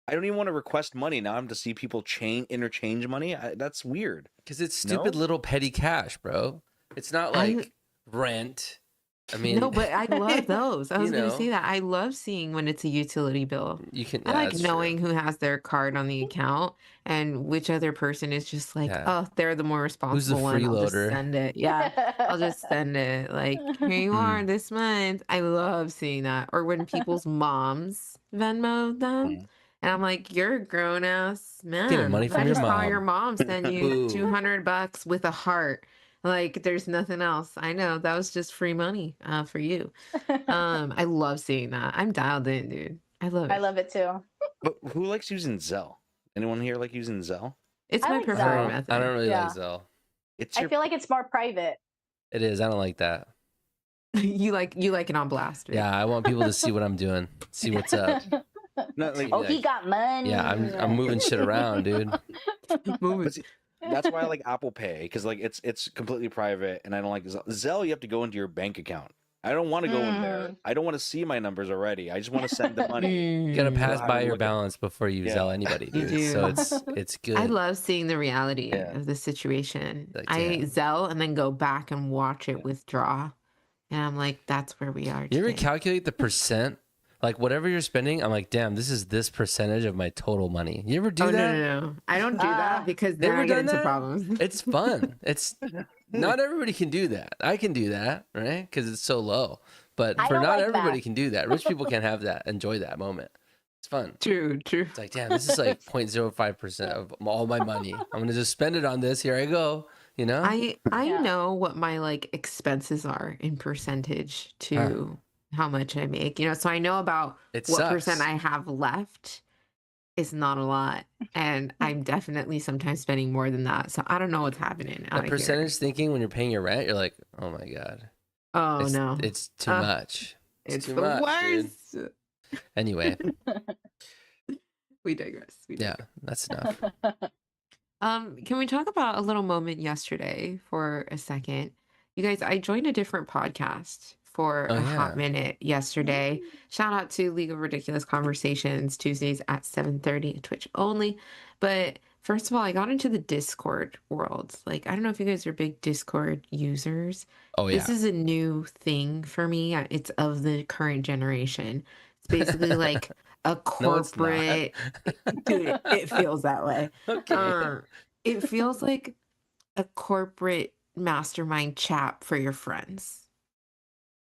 I don't even want to request money now. I'm to see people interchange money. That's weird. Because it's stupid No? little petty cash, bro. It's not I- like rent. I mean, No, but I love those. I you was going to know. say that. I love seeing when it's a utility bill. You can. I Yeah, like that's knowing true. who has their card on the account and which other person is just like, Yeah. oh, they're the more responsible one. I'll just freeloader? send it. Yeah, I'll just send it. Like, here you are this month. I love seeing that. Or when people's moms Venmo them. Mhm. And I'm like, you're a grown ass man. Getting money from I your just saw your mom. mom send you Boo. $200 with a heart. Like, there's nothing else. I know that was just free money for you. I love seeing that. I'm dialed in, dude. I love it. I love it too. But who likes using Zelle? Anyone here like using Zelle? It's I my like preferred Zelle. method. I don't really Yeah. like Zelle. It's I your feel like it's more private. It is. I don't like that. you like it on blast. Right? Yeah, I want people to see what I'm doing, see what's up. no, like, Oh, he got money. Yeah, I'm moving shit around, dude. Move But it. see, that's why I like Apple Pay, because like it's completely private, and I don't like Zelle. Zelle, you have to go into your bank account. I don't want to go in there. I don't want to see my numbers already. I just want to send the money. You gotta Mm. pass how by to your look at- balance before you Yeah. Zelle anybody, You dude. So do. it's good. I love seeing the reality Yeah. of the situation. Like, I damn. Zelle and then go back and watch it withdraw. And I'm like, that's where we are You ever today. calculate the percent? Like whatever you're spending, I'm like, damn, this is this percentage of my total money. You ever do Oh, that? no. I don't do that because then Never I get done into that? problems. It's fun. It's not everybody can do that. I can do that, right? Because it's so low. But I for don't not like everybody that. can do that. Rich people can have that, enjoy that moment. It's fun. True. It's like, damn, this is like 0.05% of all my money. I'm gonna just spend it on this. Here I go. You know? I Yeah. know what my like expenses are in percentage to how much I make, you know, so I know about It what percent sucks. I have left is not a lot. And I'm definitely sometimes spending more than that. So I don't know what's happening The out of here. percentage thinking when you're paying your rent, you're like, oh my God. Oh no. It's too much. It's too the much, dude. worst. Anyway, We digress. We yeah, digress. that's enough. Can we talk about a little moment yesterday for a second? You guys, I joined a different podcast for Oh a yeah. hot minute yesterday. Shout out to League of Ridiculous Conversations, Tuesdays at 7:30, Twitch only. But first of all, I got into the Discord world. Like, I don't know if you guys are big Discord users. Oh This yeah. is a new thing for me. It's of the current generation. It's basically like a No, it's not. corporate, dude, it feels that way. Okay. It feels like a corporate mastermind chat for your friends.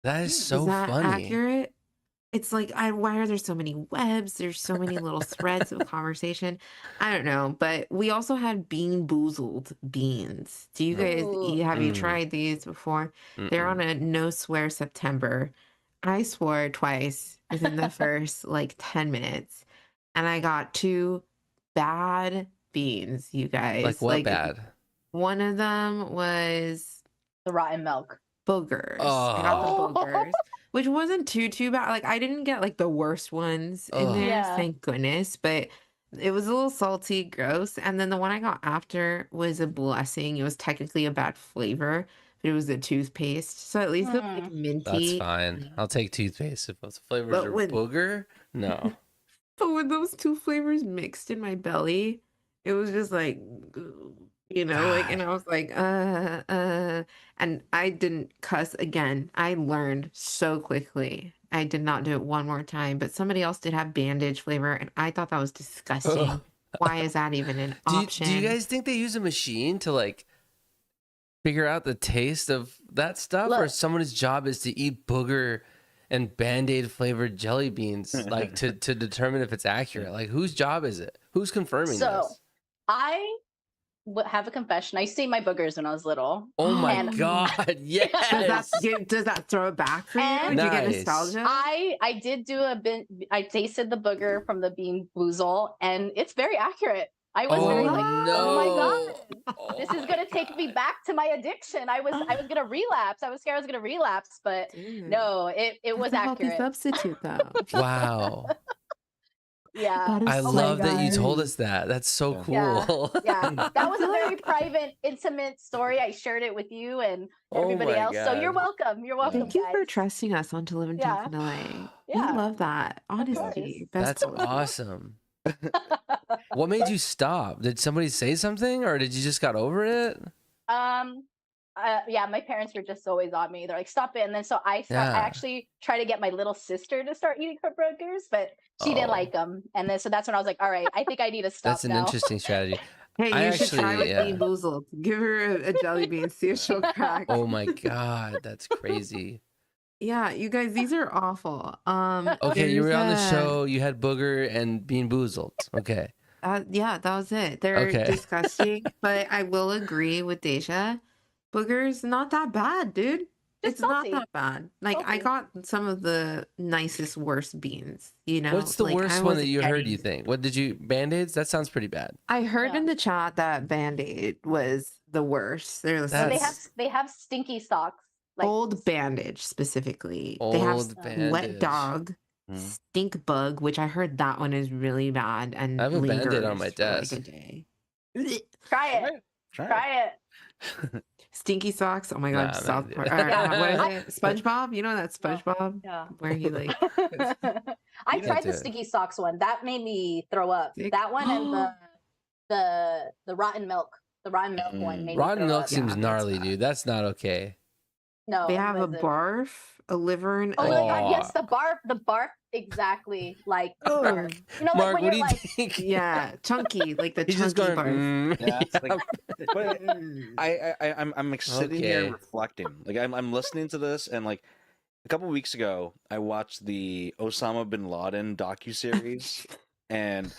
That is Is so that funny. accurate? It's like, why are there so many webs? There's so many little threads of conversation. I don't know, but we also had Bean Boozled beans. Do you guys Ooh. have you Mm. tried these before? They're on Mm-mm. a no swear September. I swore twice within the first like 10 minutes, and I got two bad beans, you guys. Like what bad? One of them was The rotten milk. boogers. I got the Oh. boogers, which wasn't too bad. Like, I didn't get like the worst ones in Ugh. there, Yeah. thank goodness, but it was a little salty, gross. And then the one I got after was a blessing. It was technically a bad flavor, but it was a toothpaste. So at least it was like minty. That's fine. I'll take toothpaste. If those flavors But are when- booger, no. But when those two flavors mixed in my belly, it was just like, you know, like, and I was like, and I didn't cuss again. I learned so quickly. I did not do it one more time, but somebody else did have bandage flavor, and I thought that was disgusting. Ugh. Why is that even an option? Do you guys think they use a machine to like figure out the taste of that stuff, or Look. someone's job is to eat booger and Band-Aid flavored jelly beans, like to determine if it's accurate? Like, whose job is it? Who's confirming So this? I have a confession. I used to eat my boogers when I was little. Oh my And- God! Yes. Does that throw it back for you? And- Do you get Nice. nostalgia? I did do a bit. I tasted the booger from the Bean Boozle, and it's very accurate. I was very like, oh my god, Oh this is my gonna take me God. back to my addiction. I was gonna relapse. I was scared I was gonna relapse, but Dude, no, it was that's a healthy accurate. substitute though. Wow. Yeah. That is I so love that you good. told us that. That's so Yeah. cool. Yeah, that was a feel very like- private, intimate story. I shared it with you and Oh everybody my else. So you're God. welcome. You're welcome, Thank you for guys. trusting us on To Live and Yeah. Talk in LA. Yeah. We love that. course. Honesty. Best That's policy. awesome. What made you stop? Did somebody say something, or did you just got over it? Yeah, my parents were just always on me. They're like, stop it. And then so I Yeah. actually tried to get my little sister to start eating her burgers, but she didn't Oh. like them. And then so that's when I was like, all right, I think I need to stop That's an now. interesting strategy. Hey, I you should try actually- with yeah. Bean Boozled. Give her a jelly bean, see if she'll crack. Oh my God, that's crazy. Yeah, you guys, these are awful. Okay, you were on the there's a- show. You had booger and Bean Boozled. Okay. Yeah, that was it. They're Okay. disgusting, but I will agree with DEJA. Boogers, not that bad, dude. Just It's not salty. that bad. Like, I Salty. got some of the nicest, worst beans, you know? What's the Like, I worst one that wasn't you heard, getting you think? What did you, Band-Aids? That sounds pretty bad. I heard Yeah. in the chat that Band-Aid was the worst. They're So That's- they have stinky socks. Like old bandage specifically. They have Old wet bandage. dog, Mhm. stink bug, which I heard that one is really bad and I have a Band-Aid on my lingers for, like, desk. a day. try it. Try it. Try it. Stinky socks. Oh my god, Nah, South man. Park. What is it? SpongeBob? You know that SpongeBob Yeah. where he like I You tried do the it. sticky socks one. That made me throw up. Sick. That one and the rotten milk. The rotten milk one made me Rotten throw milk up. seems Yeah, that's nosy, bad. dude. That's not okay. No, they it have a wasn't. barf, a liver, and Oh my god, Oh. yes, the barf exactly like Oh. barf. You know, like Mark, when what do you're you like think? yeah, chunky, like the He's chunky just going, barf. Yeah, it's like- but Mm. I'm like sitting here Okay. reflecting. Like I'm listening to this, and like a couple weeks ago, I watched the Osama bin Laden docuseries, and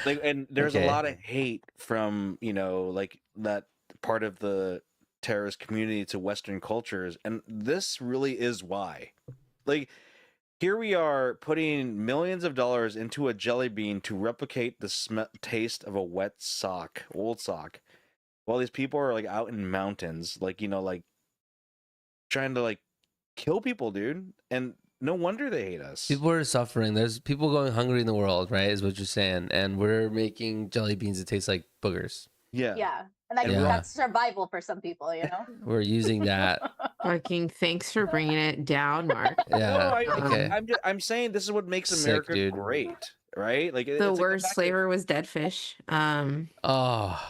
like, and there's Okay. a lot of hate from like that part of the terrorist community to Western cultures, and this really is why. Like, here we are putting millions of dollars into a jelly bean to replicate the taste of a wet sock, old sock, while these people are like out in mountains, like, like trying to like kill people, dude. And no wonder they hate us. People are suffering. There's people going hungry in the world, right? Is what you're saying. And we're making jelly beans that taste like boogers. Yeah. Yeah. And Yeah. that's survival for some people, you know? We're using that. Fucking thanks for bringing it down, Mark. Yeah. Okay. I'm saying this is what makes Sick, America dude. great, right? Like The it's like worst fact flavor was dead fish. Oh,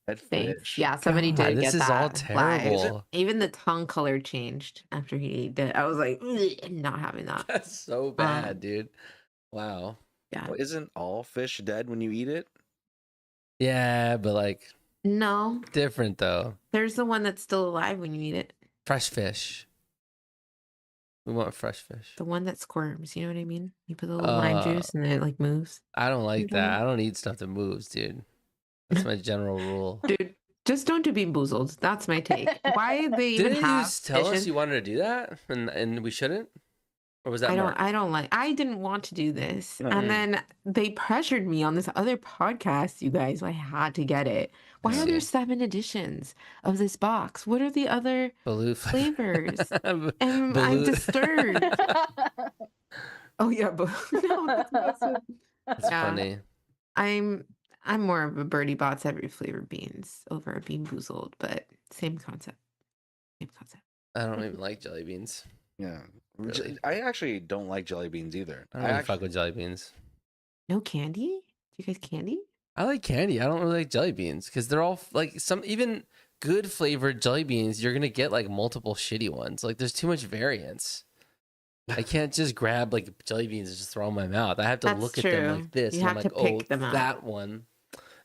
that Thanks. fish. Yeah, somebody God, did this get is that. all live. terrible. Even the tongue color changed after he ate it. I was like, "Ugh, not having that. that's so bad, dude. Wow. Yeah. Well, isn't all fish dead when you eat it? Yeah, but like No, different though. there's the one that's still alive when you eat it. Fresh fish. We want fresh fish. The one that squirms. You know what I mean? You put a little lime juice and then it like moves. I don't like Mhm. that. I don't eat stuff that moves, dude. That's my general rule. Dude, just don't do beanboozled. That's my take. Why they even Didn't you have tell fish us in- you wanted to do that, and we shouldn't? Or was that Mark? I don't like. I didn't want to do this, Mm. and then they pressured me on this other podcast. You guys, I had to get it. Why I are there see. 7 editions of this box? What are the other Baloo flavors? Baloo- I'm disturbed. Oh yeah, but no, that's That's Yeah. funny. I'm more of a Birdie Bots every flavor beans over a Bean Boozled, but same concept. Same concept. I don't even like jelly beans. Yeah. Really? I actually don't like jelly beans either. I don't really fuck with jelly beans. No candy? Do you guys candy? I like candy. I don't really like jelly beans because they're all like some even good flavored jelly beans. You're gonna get like multiple shitty ones. Like there's too much variance. I can't just grab like jelly beans and just throw them in my mouth. I have to That's look at true. them like this. You and have I'm to like, pick them out. that one,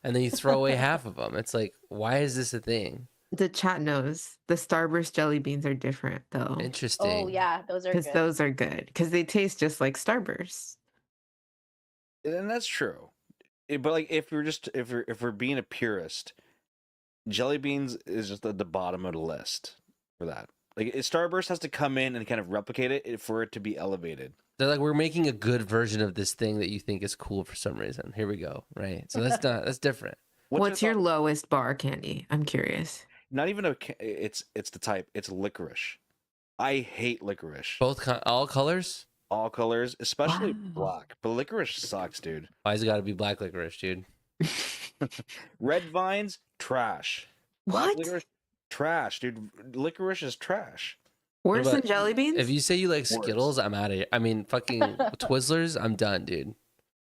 and then you throw away half of them. It's like, why is this a thing? The chat knows the Starburst jelly beans are different though. Interesting. Oh yeah, those are Because good. those are good. Because they taste just like Starburst. And that's true. But like if we're being a purist, jelly beans is just at the bottom of the list for that. Like Starburst has to come in and kind of replicate it for it to be elevated. They're like, we're making a good version of this thing that you think is cool for some reason. Here we go. Right. So that's different. What's your thought- lowest bar candy? I'm curious. Not even it's the type. It's licorice. I hate licorice. Both all colors. All colors, especially Wow. black. But licorice sucks, dude. Why's it got to be black licorice, dude? Red vines, trash. Black What? licorice, trash, dude. Licorice is trash. Worse But than jelly beans? If you say you like Worse. Skittles, I'm out of here. I mean, fucking Twizzlers, I'm done, dude.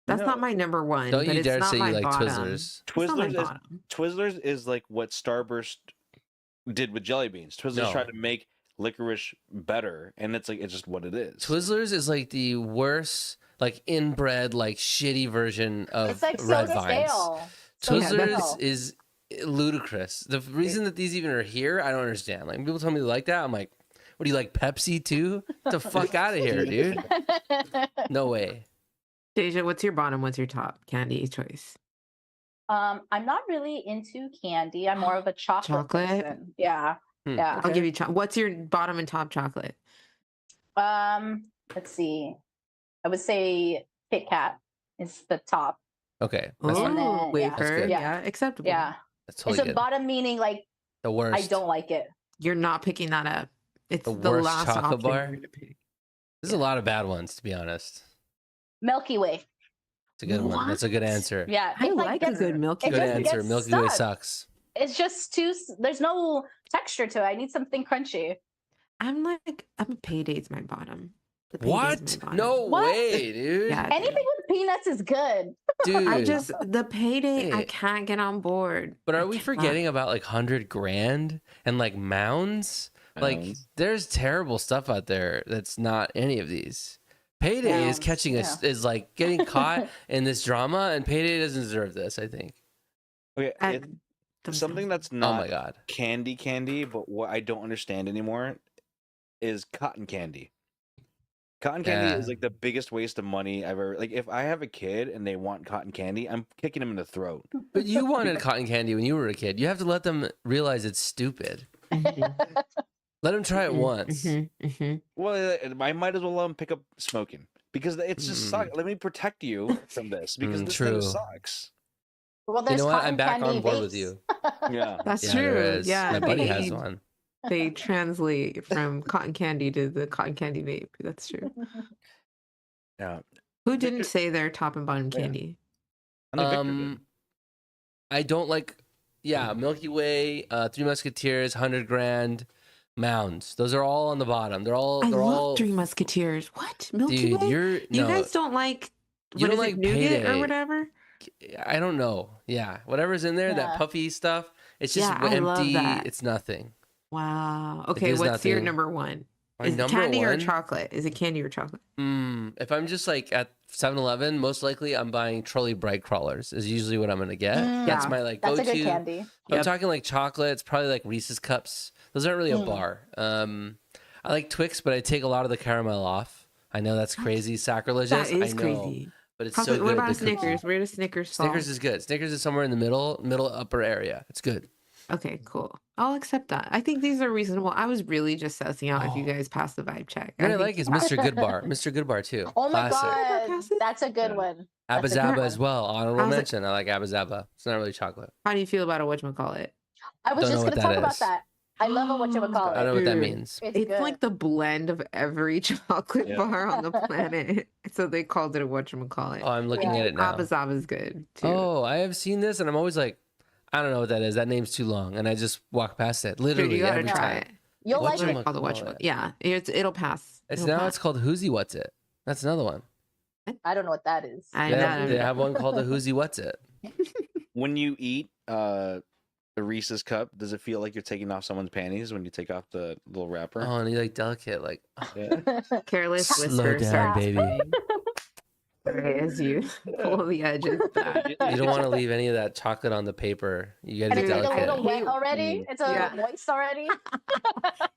That's No. not my number one. Don't but you it's dare not say you my like bottom. Twizzlers. It's not my Twizzlers is bottom. Twizzlers is like what Starburst did with jelly beans. Twizzlers No. tried to make licorice better, and it's just what it is. Twizzlers is like the worst, like inbred, like shitty version of It's like red soda vines. stale. Twizzlers is ludicrous. The reason that these even are here, I don't understand. Like when people tell me they like that, I'm like, what do you like, Pepsi too? Get the fuck out of here, dude. No way. Deja, what's your bottom? What's your top candy choice? I'm not really into candy. I'm more of a chocolate, Chocolate? person. Yeah. Hmm. Yeah. I'll give you what's your bottom and top chocolate? Let's see. I would say Kit Kat is the top. Okay. That's Ooh, fine. And then, yeah. wafer. That's good. Yeah, acceptable. Yeah. That's And totally so good. bottom meaning like The worst. I don't like it. You're not picking that up. It's The the worst last chocolate option bar? you're gonna pick. There's a lot of bad ones, to be honest. Milky Way. It's a good one. That's a good What? answer. Yeah. I it's like a gets- good Milky it Good just Way. answer. gets Milky Way stuck. sucks. It's just there's no texture to it. I need something crunchy. I'm a Payday's my bottom. The Payday's What? my bottom. No What? way, dude. Yeah, Anything with peanuts is good. Dude. the Payday, I Hey. can't get on board. But I are we cannot. forgetting about like 100 grand and like mounds? Like Mounds. there's terrible stuff out there that's not any of these. Payday is Mounds, catching us is like getting caught in this drama, and Payday doesn't deserve this, I think. Okay, I- something that's Oh not my god. candy, but what I don't understand anymore is cotton candy. Cotton candy Yeah. is like the biggest waste of money I've ever. Like, if I have a kid and they want cotton candy, I'm kicking them in the throat. But you wanted cotton candy when you were a kid. You have to let them realize it's stupid. Let them try it once. Well, I might as well let them pick up smoking because it's just suck. Let me protect you from this because this thing True. sucks. Well, You there's know what? I'm cotton back candy on board vapes. with you. Yeah. That's Yeah, true. there is. Yeah, My buddy has one. They translate from cotton candy to the cotton candy vape. That's true. Yeah. Who didn't say their top and bottom Yeah. candy? I think Victor did. I don't like, Milky Way, Three Musketeers, 100 Grand, Mounds. Those are all on the bottom. They're I all love Three Musketeers. What? Milky dude. Way? You guys don't like you what don't is like it, nougat or Payday. whatever? I don't know. Yeah, whatever's in there, that Yeah. puffy stuff. It's just Yeah, I love empty. that. It's nothing. Wow. Okay, is what's your nothing. number one? My Is it number candy or one? chocolate? Is it candy or chocolate? If I'm just like at 7-Eleven, most likely I'm buying Trolley Bright Crawlers. Is usually what I'm gonna get. That's Yeah. my like That's go-to. a good candy. I'm Yep. talking like chocolate. It's probably like Reese's Cups. Those aren't really a bar. I like Twix, but I take a lot of the caramel off. I know that's crazy, sacrilegious. That is I know, crazy. but it's How's so it- good. what about the cookie. Snickers? Where does Snickers fall? Snickers is good. Snickers is somewhere in the middle upper area. It's good. Okay, cool. I'll accept that. I think these are reasonable. I was really just sussing out if you Oh. guys pass the vibe check. What I think- like is Mr. Goodbar. Mr. Goodbar too. Oh my Classic. god, Passes? that's a good Yeah. one. Abba That's a good Zaba one. as well. Honorable How's it- mention. I like Abba Zaba. It's not really chocolate. How do you feel about a whatchamacallit? I was Don't know just what gonna talk that about is. that. I love a I don't know whatchamacallit. what that Dude. means. It's It's good. like the blend of every chocolate Yeah. bar on the planet. So they called it a whatchamacallit. Oh, I'm looking Yeah. at it now. Abba Zaba's good too. Oh, I have seen this, and I'm always like, I don't know what that is. That name's too long, and I just walk past it. Dude, Literally you gotta every try time. it. You'll like That's what it. they call the Whatchamacallit. whatchamacallit. Yeah, it'll pass. It's It'll now pass. it's called Whoosy What's It. That's another one. I don't know what that is. I They know. have, they have one called the Whoosy What's It. When you eat a Reese's cup, does it feel like you're taking off someone's panties when you take off the little wrapper? Oh, and you like delicate, like Yeah. Careless slow whisper down, starts baby. playing right as you pull the edges back. You don't want to leave any of that chocolate on the paper. You gotta And be it's like a delicate. little wet already. It's a Yeah. little moist already.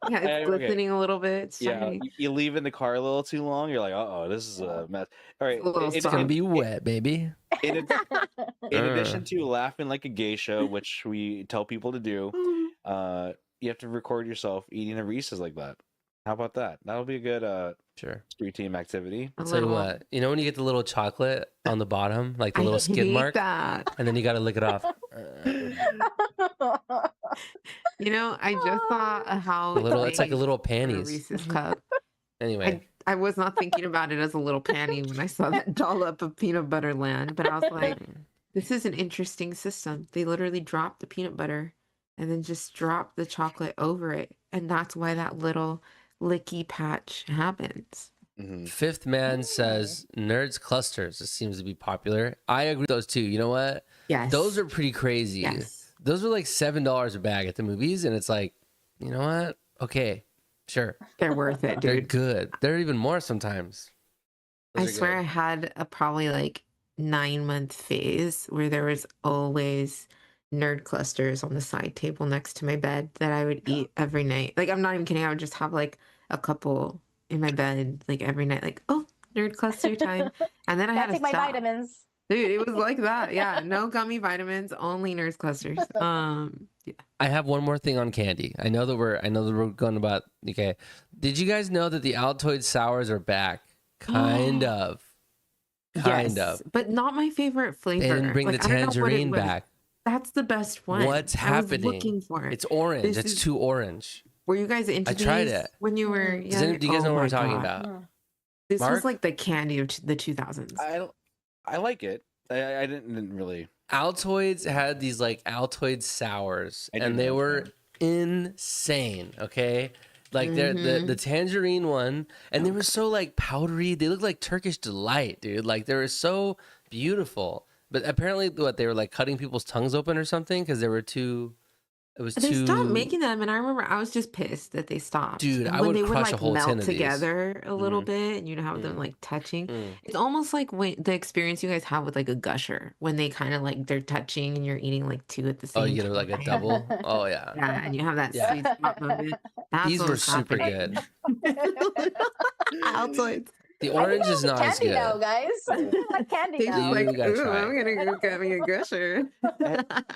Yeah, it's Okay. glistening a little bit. It's Yeah, shiny. you leave in the car a little too long. You're like, oh, this is a mess. All right, It's a little It's gonna be wet, baby. in addition to laughing like a geisha, which we tell people to do, you have to record yourself eating a Reese's like that. How about that? That'll be a good Sure. street team activity. A I'll tell you little- what. You know when you get the little chocolate on the bottom, like the little skid hate mark, that. and then you gotta lick it off. You know, I just saw how It's like a little a panties. Reese's cup. Anyway, I was not thinking about it as a little panty when I saw that dollop of peanut butter land, but I was like, this is an interesting system. They literally drop the peanut butter and then just drop the chocolate over it. And that's why that little licky patch happens. Mhm. Fifth Man says Nerds Clusters. This seems to be popular. I agree with those two. You know what? Yes. Those are pretty crazy. Yes. Those are like $7 a bag at the movies, and it's like, you know what? Okay, sure. They're worth it, They're dude. good. They're even more sometimes. I Those are swear good. I had a probably like 9-month phase where there was always nerd clusters on the side table next to my bed that I would eat every night. Like, I'm not even kidding. I would just have like a couple in my bed like every night, like, oh, nerd cluster time. And then I had Gotta to take my stop. vitamins. Dude, it was like that. Yeah, no gummy vitamins, only nerd clusters. Yeah. I have one more thing on candy. I know that we're going about. Okay, did you guys know that the Altoid sours are back? Kind of. Kind Yes, of. but not my favorite flavor. They didn't bring Like, the I don't know what it tangerine was. back. That's the best one. What's I was happening? looking for it. It's orange. This It's is- too orange. Were you guys into I tried these it. when you were Does Does young? any, do you guys know Oh what we're my talking God. about? This Mark? was like the candy of the 2000s. I like it. I didn't really. Altoids had these like Altoid sours, I do and they know were that. insane. Okay, like they're Mm-hmm. the tangerine one, and they were so like powdery. They looked like Turkish delight, dude. Like they were so beautiful. But apparently, what they were like cutting people's tongues open or something because they were too It was They stopped too. making them, and I remember I was just pissed that they stopped. Dude, And I when would they would crush a like whole tin melt of these. together a little Mhm. bit, and you'd have them Mm. like touching. Mm. It's almost like when the experience you guys have with like a gusher, when they kind of like they're touching and you're eating like two at the Oh, same you get like a time. double. Oh yeah. Yeah, and you have that Yeah. sweet spot moment. That's These what were was super happening. good. Outside. The I think orange I is like not as candy now, good. guys. I think I like candy They now. just You like, gotta ooh, try I'm it. gonna go get me a gusher.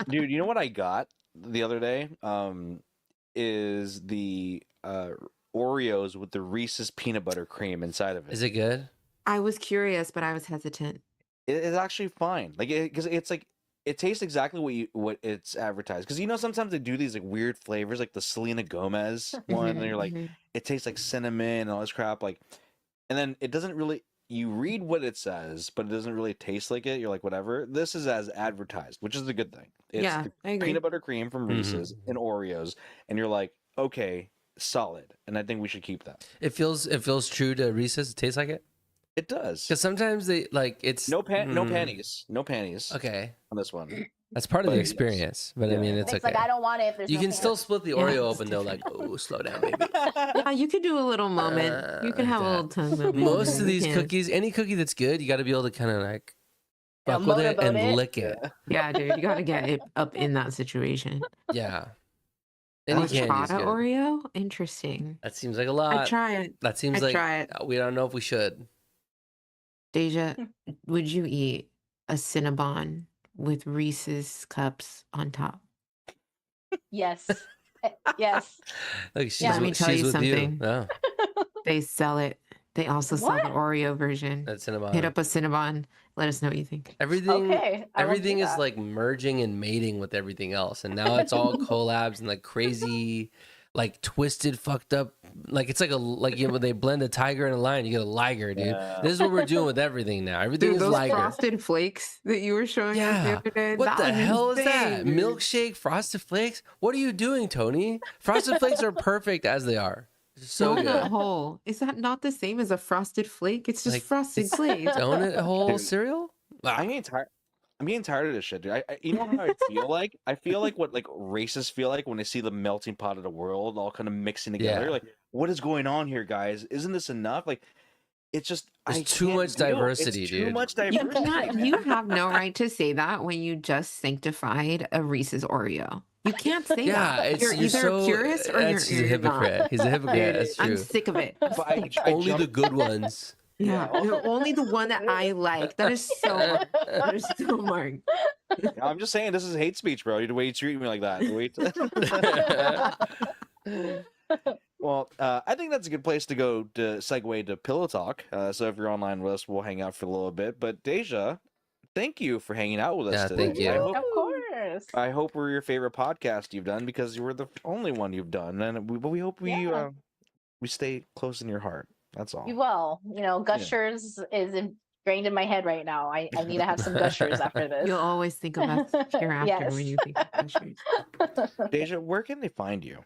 Dude, you know what I got the other day? Is the Oreos with the Reese's peanut butter cream inside of it. Is it good? I was curious, but I was hesitant. It's actually fine. Like, because it's like it tastes exactly what it's advertised. Because you know sometimes they do these like weird flavors, like the Selena Gomez one, and you're like, Mhm. it tastes like cinnamon and all this crap. Like, and then it doesn't really. You read what it says, but it doesn't really taste like it. You're like, whatever. This is as advertised, which is a good thing. It's Yeah, the I agree. peanut butter cream from Reese's Mhm. and Oreos, and you're like, okay, solid. And I think we should keep that. It feels true to Reese's. It tastes like it. It does. Because sometimes they like it's No panties. No panties Okay, on this one. that's part of But the yes. experience. But I Yeah. mean, it's It's okay. like I don't want it if there's You no can still pants. split the Yeah, Oreo it's open though. Like, oh, slow down, baby. Yeah, you could do a little moment. You could have a that. little tongue moment. Most there. of these You can. cookies, any cookie that's good, you got to be able to kind of like Yeah, fuck with it motorboat and it. lick it. Yeah, dude, you gotta get it up in that situation. Yeah. Any That's true. candy is Horchata good. Oreo? Interesting. That seems like a I'd lot. try it. That seems I'd like try it. we don't know if we should. Deja, would you eat a Cinnabon with Reese's cups on top? Yes. Yes. Like she's Yeah. Let me tell she's you with something. you. Yeah, They sell it. They also sell the What? Oreo version. that's Hit Cinnabon. up a Cinnabon. Let us know what you think. Everything Okay. I will do everything is that. like merging and mating with everything else, and now it's all collabs and like crazy, like twisted, fucked up. Like it's like when they blend a tiger and a lion, you get a liger, dude. Yeah. This is what we're doing with everything now. Everything Dude, is those liger. frosted flakes that you were showing us the Yeah. other day. What that the was hell is that? insane, dude. Milkshake, frosted flakes? What are you doing, Tony? Frosted flakes are perfect as they are. So Donut good. hole. Is that not the same as a frosted flake? It's just Like, frosted it's flakes. donut whole Dude, cereal? Wow. I'm getting tired. I'm getting tired of this shit, dude. You know how I feel like? I feel like what like racists feel like when they see the melting pot of the world all kind of mixing together. Yeah. Like, what is going on here, guys? Isn't this enough? Like, it's just There's I too can't much deal. diversity, It's too dude. much You diversity. can't. You have no right to say that when you just sanctified a Reese's Oreo. You can't say Yeah, that. it's You're either so a purist or he's a you're hypocrite. not. He's a hypocrite. Dude, That's I'm true. sick of it. But I Only the jumped- good ones. Yeah, Yeah. only the one that I like. That is so Mark. That is so Mark. I'm just saying, this is hate speech, bro. The way you treat me like that. The way Well, I think that's a good place to go to segue to Pillow Talk. So if you're online with us, we'll hang out for a little bit. But Deja, thank you for hanging out with us Yeah, today. thank you. Of course. I hope we're your favorite podcast you've done because you were the only one you've done, but we hope Yeah. we stay close in your heart. That's all. Well, Gushers is ingrained in my head right now. I need to have some Gushers after this. You'll always think of us hereafter Yes. when you think of Gushers. Deja, where can they find you?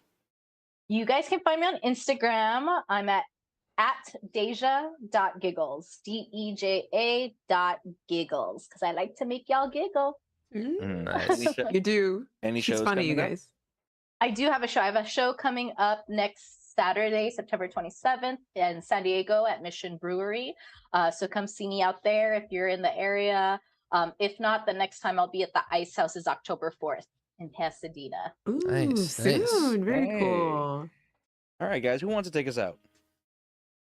You guys can find me on Instagram. I'm at deja.giggles. DEJA.giggles. Because I like to make y'all giggle. Nice. You do. Any She's shows funny, you coming up? guys. I do have a show. I have a show coming up next Saturday, September 27th in San Diego at Mission Brewery. So come see me out there if you're in the area. If not, the next time I'll be at the Ice House is October 4th in Pasadena. Ooh, Nice, soon. nice. Very Hey. cool. All right, guys, who wants to take us out?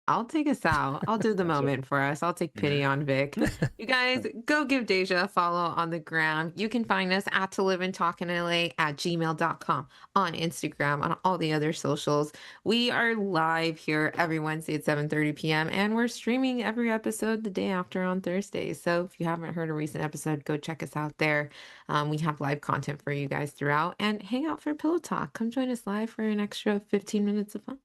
I'll take us out. I'll do the That's it. moment for us. I'll take pity on Vic. You guys, go give Deja a follow on the gram. You can find us at To Live and Talk in LA at gmail.com, on Instagram, on all the other socials. We are live here every Wednesday at 7:30 p.m. and we're streaming every episode the day after on Thursdays. So if you haven't heard a recent episode, go check us out there. We have live content for you guys throughout, and hang out for Pillow Talk. Come join us live for an extra 15 minutes of fun.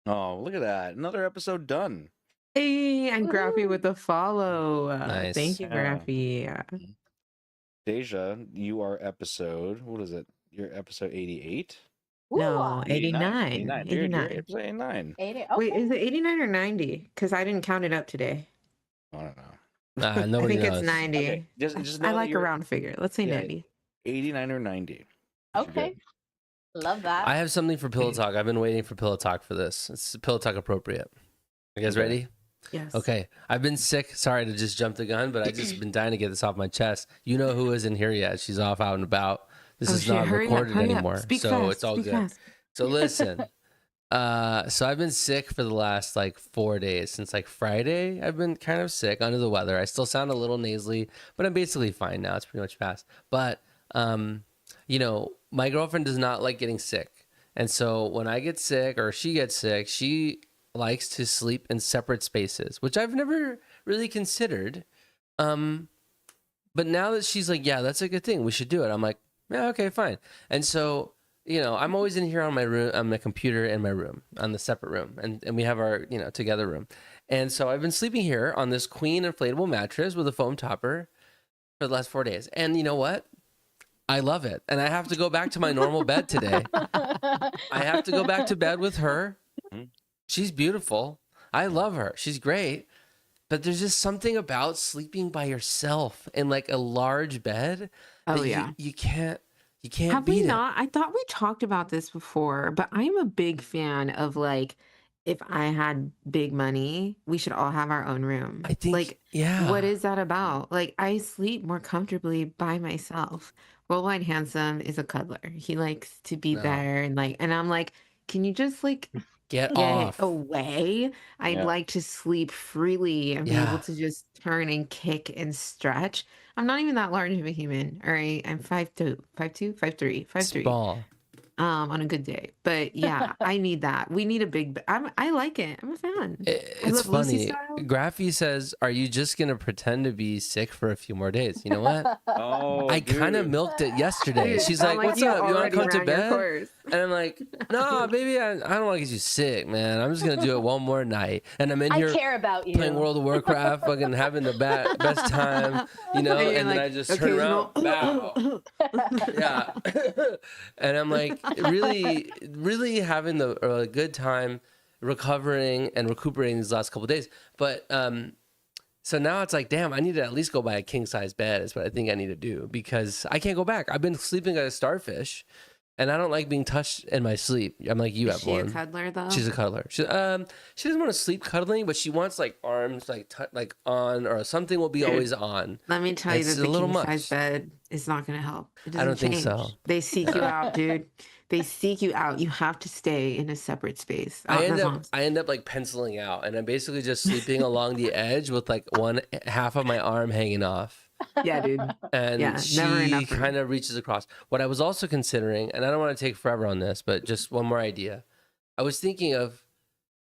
Oh, look at that. Another episode done. Hey, and Graffy with the follow. Nice. Thank you, Yeah. Graffy. Deja, you are episode, what is it? You're episode 88? No, Ooh, 89. Dude, you're 89. 89. 80. Okay. Wait, is it 89 or 90? Because I didn't count it up today. I don't know. I Nobody think it's knows. 90. Okay, just I know that like a you're round figure. Let's say yeah, 90. 89 or 90. You're Okay. good. Love that. I have something for Pillow Talk. I've been waiting for Pillow Talk for this. It's Pillow Talk appropriate. You guys Okay. ready? Yes. Okay. I've been sick. Sorry to just jump the gun, but I just been dying to get this off my chest. You know who isn't here yet. She's off out and about. This Oh, is shit, not hurry up, recorded hurry up. anymore. Speak so fast, it's all speak good. fast. So listen. So I've been sick for the last like 4 days. Since like Friday, I've been kind of sick, under the weather. I still sound a little nasally, but I'm basically fine now. It's pretty much past. But you know, my girlfriend does not like getting sick. And so when I get sick or she gets sick, she likes to sleep in separate spaces, which I've never really considered. But now that she's like, yeah, that's a good thing, we should do it, I'm like, yeah, okay, fine. And so, you know, I'm always in here on my room, on my computer in my room, on the separate room, and we have our, you know, together room. And so I've been sleeping here on this queen inflatable mattress with a foam topper for the last 4 days. And you know what? I love it. And I have to go back to my normal bed today. I have to go back to bed with her. She's beautiful. I love her. She's great. But there's just something about sleeping by yourself in like a large bed. Oh, that yeah. You can't Have we beat it. not? I thought we talked about this before, but I'm a big fan of like, if I had big money, we should all have our own room. I think, like, yeah. what is that about? Like, I sleep more comfortably by myself. Worldwide Handsome is a cuddler. He likes to be No. there and I'm like, can you just like Get get off. away? I'd Yeah. like to sleep freely and be Yeah. able to just turn and kick and stretch. I'm not even that large of a human. All right. I'm 5'2", 5'2", 5'3", 5'3", Small. on a good day. But yeah, I need that. We need a big I like it. I'm a fan. I It's love Lucy funny. style. Graffy says, are you just going to pretend to be sick for a few more days? You know what? Oh, I kind of dude. milked it yesterday. Dude, She's sound like, what's you up? You want already to come to ran your bed? course. And I'm like, no, baby, I don't want to get you sick, man. I'm just going to do it one more night. And I'm in I here care about you. playing World of Warcraft, fucking having the best time, you know? And you're And then like, I just turn around, bow. Yeah. And I'm like, really having a good time recovering and recuperating these last couple of days. But so now it's like, damn, I need to at least go buy a king size bed is what I think I need to do, because I can't go back. I've been sleeping like a starfish and I don't like being touched in my sleep. I'm like, you Is have she one. a cuddler though? She's a cuddler. She doesn't want to sleep cuddling, but she wants like arms like on, or something will be always on. Let me tell you It's that a the little king size much. bed is not going to help. It doesn't I don't think change. so. They seek you out, dude. They seek you out. You have to stay in a separate space. I That's all. end up like penciling out, and I'm basically just sleeping along the edge with like one half of my arm hanging off. Yeah, dude. And Yeah, she never enough room. kind of reaches across. What I was also considering, and I don't want to take forever on this, but just one more idea. I was thinking of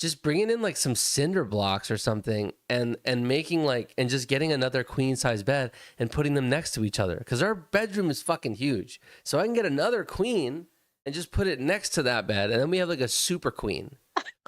just bringing in like some cinder blocks or something, and making like, and just getting another queen size bed and putting them next to each other, because our bedroom is fucking huge. So I can get another queen and just put it next to that bed, and then we have like a super queen.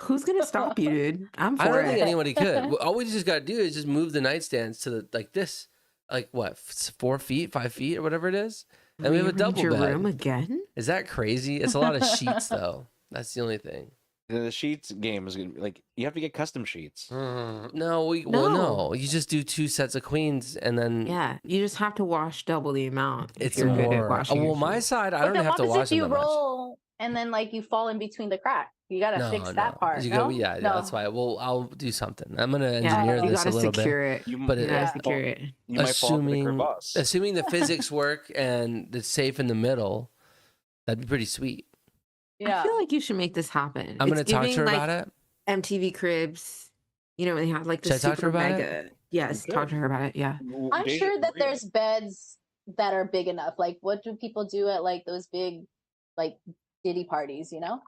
Who's going to stop you, dude? I'm for I don't it. think anybody could. All we just got to do is just move the nightstands to the, like this, like what, 4 feet, 5 feet, or whatever it is, and we have a Rearrange double your bed. room again? Is that crazy? It's a lot of sheets though. That's the only thing. The sheets game is gonna be like, you have to get custom sheets. No, No. no. You just do 2 sets of queens, and then Yeah, you just have to wash double the amount. if it's you're good at more. washing your Well, my sheets. side, I But don't then have what to wash if you them that much. roll and then like you fall in between the cracks? You gotta fix that part. You no? go, yeah, No. that's why. Well, I'll do something. I'm gonna Yeah, engineer you this gotta a little secure bit. it. You, But You it- gotta Yeah. secure it. you might fall into the crevasse. Assuming the physics work and it's safe in the middle, that'd be pretty sweet. Yeah. I feel like you should make this happen. I'm gonna It's talk to giving, her like, about it. MTV Cribs. You know, they have like the Should I talk to her super about mega. Yes, You talk could. to her about it. Yeah. I'm Deja, sure that where are you? there's beds that are big enough. Like, what do people do at like those big, like Diddy parties? You know?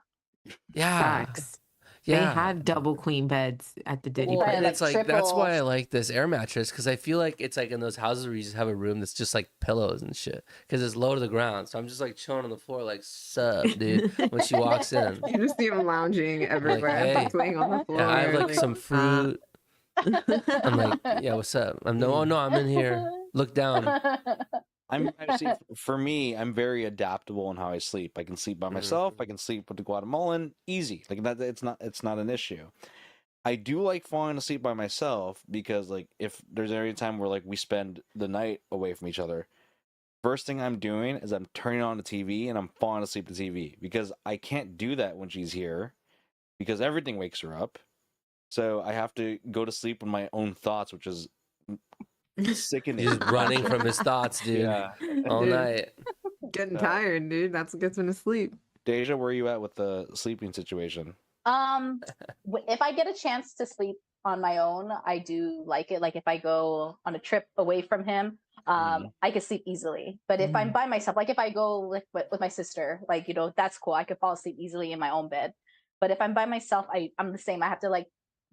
Yeah, Facts. They yeah. had double queen beds at the Diddy Well, Right, party. and like it's like that's triple. why I like this air mattress, because I feel like it's like in those houses where you just have a room that's just like pillows and shit, because it's low to the ground. So I'm just like chilling on the floor, like sup, dude, when she walks in. You just see them lounging everywhere, hey. like laying on the floor. Yeah, I have like some fruit. I'm like, yeah, what's up? I'm no, oh no, I'm in here. Look down. I see. For me, I'm very adaptable in how I sleep. I can sleep by myself. I can sleep with the Guatemalan, easy. Like that, it's not an issue. I do like falling asleep by myself because, like, if there's any time where like we spend the night away from each other, first thing I'm doing is I'm turning on the TV and I'm falling asleep to TV because I can't do that when she's here because everything wakes her up. So I have to go to sleep with my own thoughts, which is sickening. He's running from his thoughts, dude, Yeah. all Dude. night. Getting tired, dude. That's what gets me to sleep. Deja, where are you at with the sleeping situation? If I get a chance to sleep on my own, I do like it. Like if I go on a trip away from him, I can sleep easily. But if I'm by myself, like if I go with my sister, like, you know, that's cool. I could fall asleep easily in my own bed. But if I'm by myself, I'm the same. I have to, like,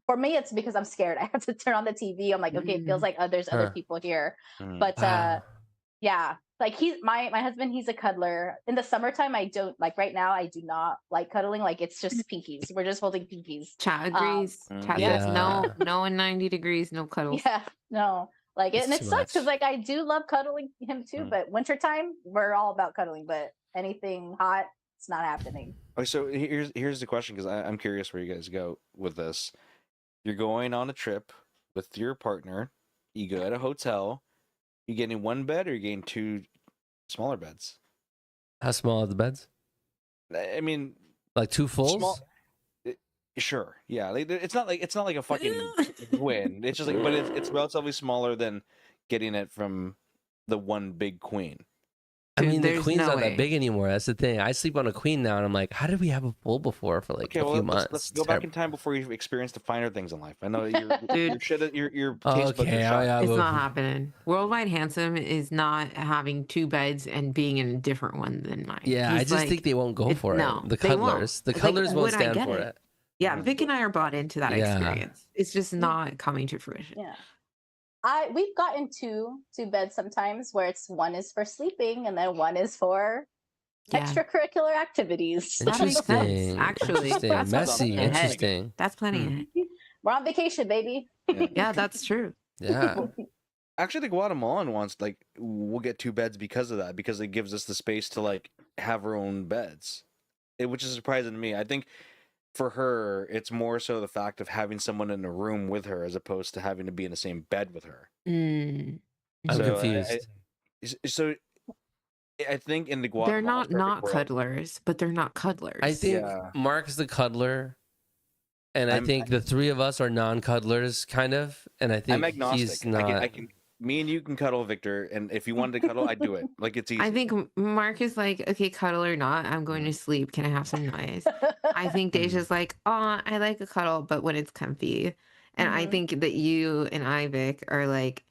for me, it's because I'm scared. I have to turn on the TV. I'm like, okay, it feels like there's other people here. But yeah, like my husband, he's a cuddler. In the summertime, I don't like, right now, I do not like cuddling. Like it's just pinkies. We're just holding pinkies. Chat agrees. Chat Yeah. says no in 90 degrees, no cuddles. Yeah, no. Like It's and it too sucks because much. like I do love cuddling him too, but wintertime, we're all about cuddling. But anything hot, it's not happening. Okay, so here's the question because I'm curious where you guys go with this. You're going on a trip with your partner. You go at a hotel. You getting one bed or you getting two smaller beds? How small are the beds? I mean, Like two fulls? small. Sure, yeah. Like, it's not like a fucking twin. It's just like, but it's relatively smaller than getting it from the one big queen. I Dude, mean, the there's queen's no not way. that big anymore. That's the thing. I sleep on a queen now, and I'm like, how did we have a full before for like Okay, a well, few let's months? go It's back in terrible. time before you experienced the finer things in life. I know your taste buds are Okay, shot. yeah, It's well, not happening. Worldwide Handsome is not having two beds and being in a different one than mine. yeah. I He's just like, think they won't go for no, it. The they won't. cuddlers, the Like, cuddlers won't would I stand get for it? it. Yeah, Vic and I are bought into that Yeah. experience. It's just not coming to fruition. Yeah. We've gotten two beds sometimes where it's one is for sleeping and then one is for Yeah. extracurricular activities. That makes sense, Interesting. actually. Interesting. That's Messy. what I'm saying. Interesting. That's planning ahead. We're on vacation, baby. Yeah, that's true. Yeah. Actually, the Guatemalan wants like we'll get two beds because of that because it gives us the space to like have our own beds, which is surprising to me. I think for her, it's more so the fact of having someone in a room with her as opposed to having to be in the same bed with her. Mm. I'm So, confused. So I think in the They're Guatemalan not cuddlers, but they're not cuddlers. I think Yeah. Mark's the cuddler, and I I'm- think the three of us are non-cuddlers, kind of. And I think I'm agnostic. he's not. I can. Me and you can cuddle, Victor, and if you wanted to cuddle, I'd do it. Like it's easy. I think Mark is like, okay, cuddle or not, I'm going to sleep. Can I have some noise? I think Deja's like, oh, I like a cuddle, but when it's comfy. And I think that you and I, Vic, are like,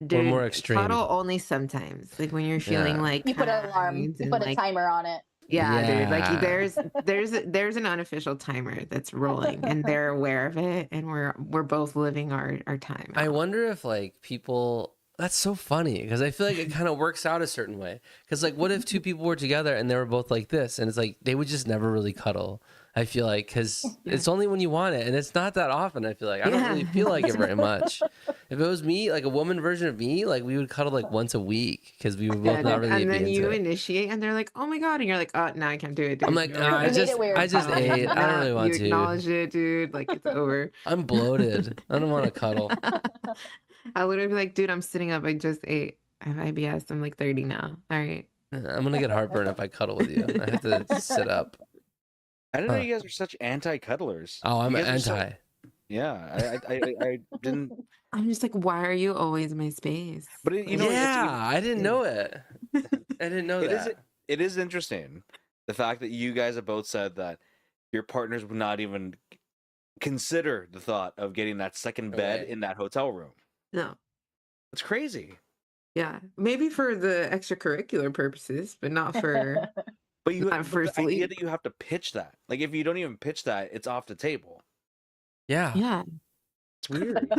dude, more extreme. cuddle only sometimes. Like when you're feeling Yeah. like You put an alarm. tired You and, put a like, timer on it. yeah, dude. Yeah. Like there's an unofficial timer that's rolling, and they're aware of it, and we're both living our time. I out. wonder if like people. That's so funny because I feel like it kind of works out a certain way. Because like, what if two people were together and they were both like this, and it's like they would just never really cuddle. I feel like because it's only when you want it, and it's not that often. I feel like I don't really feel like it very much. If it was me, like a woman version of me, like we would cuddle like once a week because we would both Yeah, not really and be then you into it. initiate, and they're like, "Oh my god!" And you're like, "Oh, no, I can't do it." Dude. I'm like, You're "Ah, I made just, it weird. I just ate. I don't really want you to. acknowledge it, dude. Like it's over. I'm bloated. I don't want to cuddle. I literally be like, "Dude, I'm sitting up. I just ate. I have IBS. I'm like 30 now. All right." I'm gonna get heartburn if I cuddle with you. I have to sit up. I didn't know you guys are such anti-cuddlers. Oh, I'm You guys are anti. so- yeah, I didn't. I'm just like, why are you always in my space? But you know, Yeah, I didn't know it. I didn't know It is- that. it is interesting the fact that you guys have both said that your partners would not even consider the thought of getting that second bed Right. in that hotel room. No. It's crazy. Yeah, maybe for the extracurricular purposes, but not for. But you Not for but the idea sleep. that you have to pitch that. Like if you don't even pitch that, it's off the table. Yeah. Yeah. It's weird.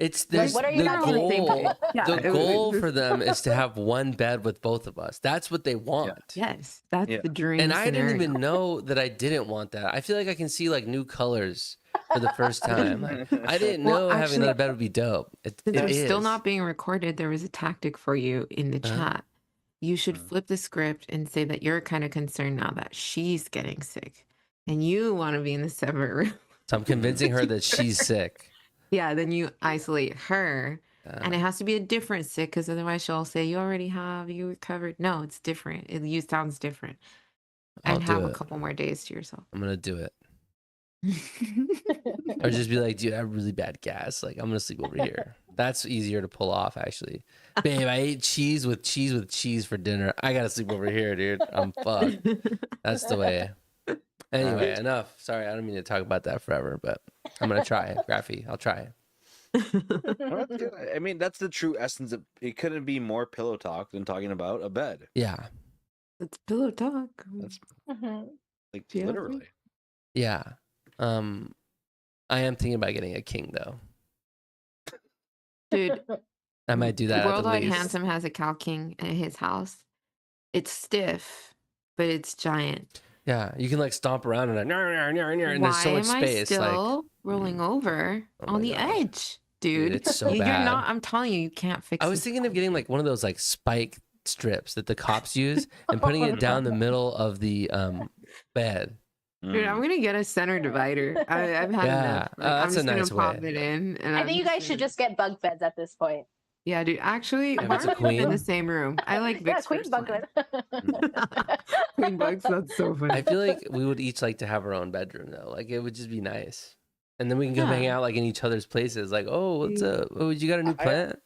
It's Like, there's what are you the not on the same goal. page? Yeah, The goal for them is to have one bed with both of us. That's what they want. Yes, that's Yeah. the dream And I didn't scenario. even know that I didn't want that. I feel like I can see like new colors for the first time. Like, I didn't Well, know having actually, another bed would be dope. Since It we're still is. not being recorded, there was a tactic for you in the Uh-huh. chat. You should Mhm. flip the script and say that you're kind of concerned now that she's getting sick and you want to be in the separate room. So I'm convincing her that she's sick. Yeah, then you isolate her. And it has to be a different sick because otherwise she'll say, you already have, you recovered. No, it's different. You sounds different. I'll And do have a it. couple more days to yourself. I'm gonna do it. Or just be like, dude, I have really bad gas. Like, I'm gonna sleep over here. That's easier to pull off, actually. Babe, I ate cheese with cheese for dinner. I gotta sleep over here, dude. I'm fucked. That's the way. Anyway, enough. Sorry, I don't mean to talk about that forever, but I'm gonna try. Graphy, I'll try. No, that's good. I mean, that's the true essence of it. Couldn't be more pillow talk than talking about a bed. Yeah, It's pillow talk. That's Mhm. like Yeah. literally. yeah. I am thinking about getting a king though. Dude, I might do that at the Worldwide least. Handsome has a cow king at his house. It's stiff, but it's giant. Yeah, you can like stomp around and and there's so Why much am I space. Like, still rolling over oh on my the gosh. edge, dude? it's so You're bad. not. I'm telling you, you can't fix. I was this thinking of getting like one of those like spike strips that the cops use and putting it down the middle of the bed. Dude, I'm gonna get a center divider. I've had Yeah, enough. Like, I'm that's a just gonna nice pop way. it in, and I I'm think you guys should gonna- just get bunk beds at this point. Yeah, dude. Actually, If why it's a don't we live in the queen? same room? I like Yeah, Vic's queen first bunk one. bed. Queen bugs. That's so funny. I feel like we would each like to have our own bedroom though. Like it would just be nice. And then we can go hang Yeah. out like in each other's places. Like, oh, what's up? Oh, you got a new plant?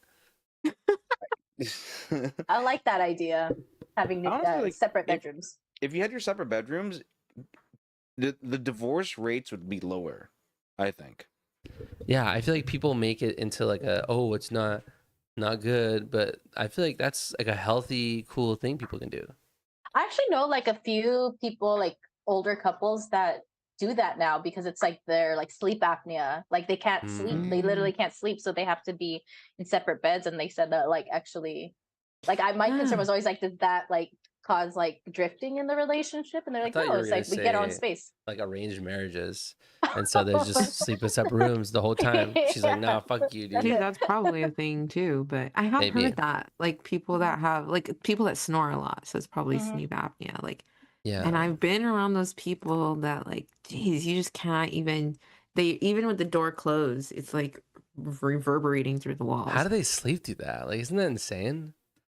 I like that idea. Having Honestly, like, separate if- bedrooms. If you had your separate bedrooms, the divorce rates would be lower, I think. Yeah, I feel like people make it into like a it's not good, but I feel like that's like a healthy, cool thing people can do. I actually know like a few people, like older couples that do that now because it's like their like sleep apnea. Like they can't sleep. They literally can't sleep, so they have to be in separate beds. And they said that like actually, like my concern Yeah. was always like, did that like cause like drifting in the relationship? And they're like, thought you no, were it's gonna like we get our own say- space. Like arranged marriages. And so they just sleep in separate rooms the whole time. She's like, nah, fuck you, dude. Dude, that's probably a thing too. But I have Maybe. heard that, like people that have, like people that snore a lot, so it's probably Mhm. sleep apnea. Like, Yeah. and I've been around those people that, like, geez, you just can't even. They even with the door closed, it's like reverberating through the walls. How do they sleep through that? Like, isn't that insane?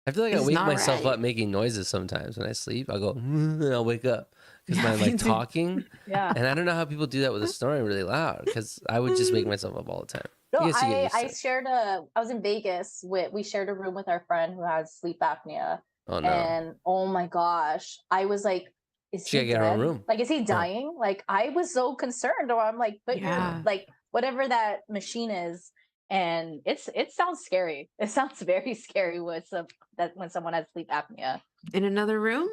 I feel like I It's wake not myself right. up making noises sometimes when I sleep. I'll go, and I'll wake up because Yeah, I'm me like too. talking. Yeah. And I don't know how people do that with the snoring really loud because I would just wake myself up all the time. No, guess you get used to I it. shared I was in Vegas we shared a room with our friend who has sleep apnea. Oh, no. And oh my gosh, I was like, is She he gotta get her own dead? room. Like, is he dying? Like, I was so concerned. Or I'm like, but Yeah. like whatever that machine is, and it sounds scary. It sounds very scary when someone has sleep apnea. In another room?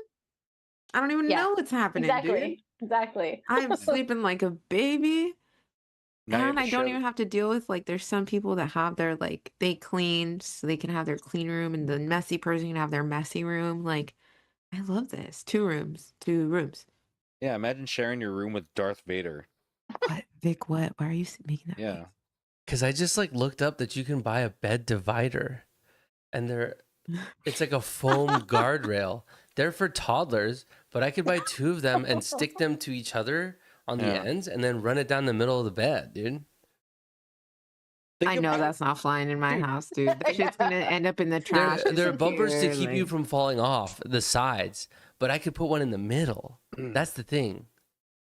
I don't even Yeah, know what's happening, dude. Exactly. I'm sleeping like a baby. Now you have And to I don't share- even have to deal with, like, there's some people that have their, like, they clean so they can have their clean room, and the messy person can have their messy room. Like, I love this. 2 rooms. Yeah, imagine sharing your room with Darth Vader. What, Vic? What? Why are you making that? Yeah. Because I just like looked up that you can buy a bed divider and it's like a foam guardrail. They're for toddlers, but I could buy 2 of them and stick them to each other on the Yeah. ends and then run it down the middle of the bed, dude. Think I know about- that's not flying in my house, dude. That shit's gonna end up in the trash. There are bumpers to disappear, keep you like- from falling off the sides, but I could put one in the middle. That's the thing.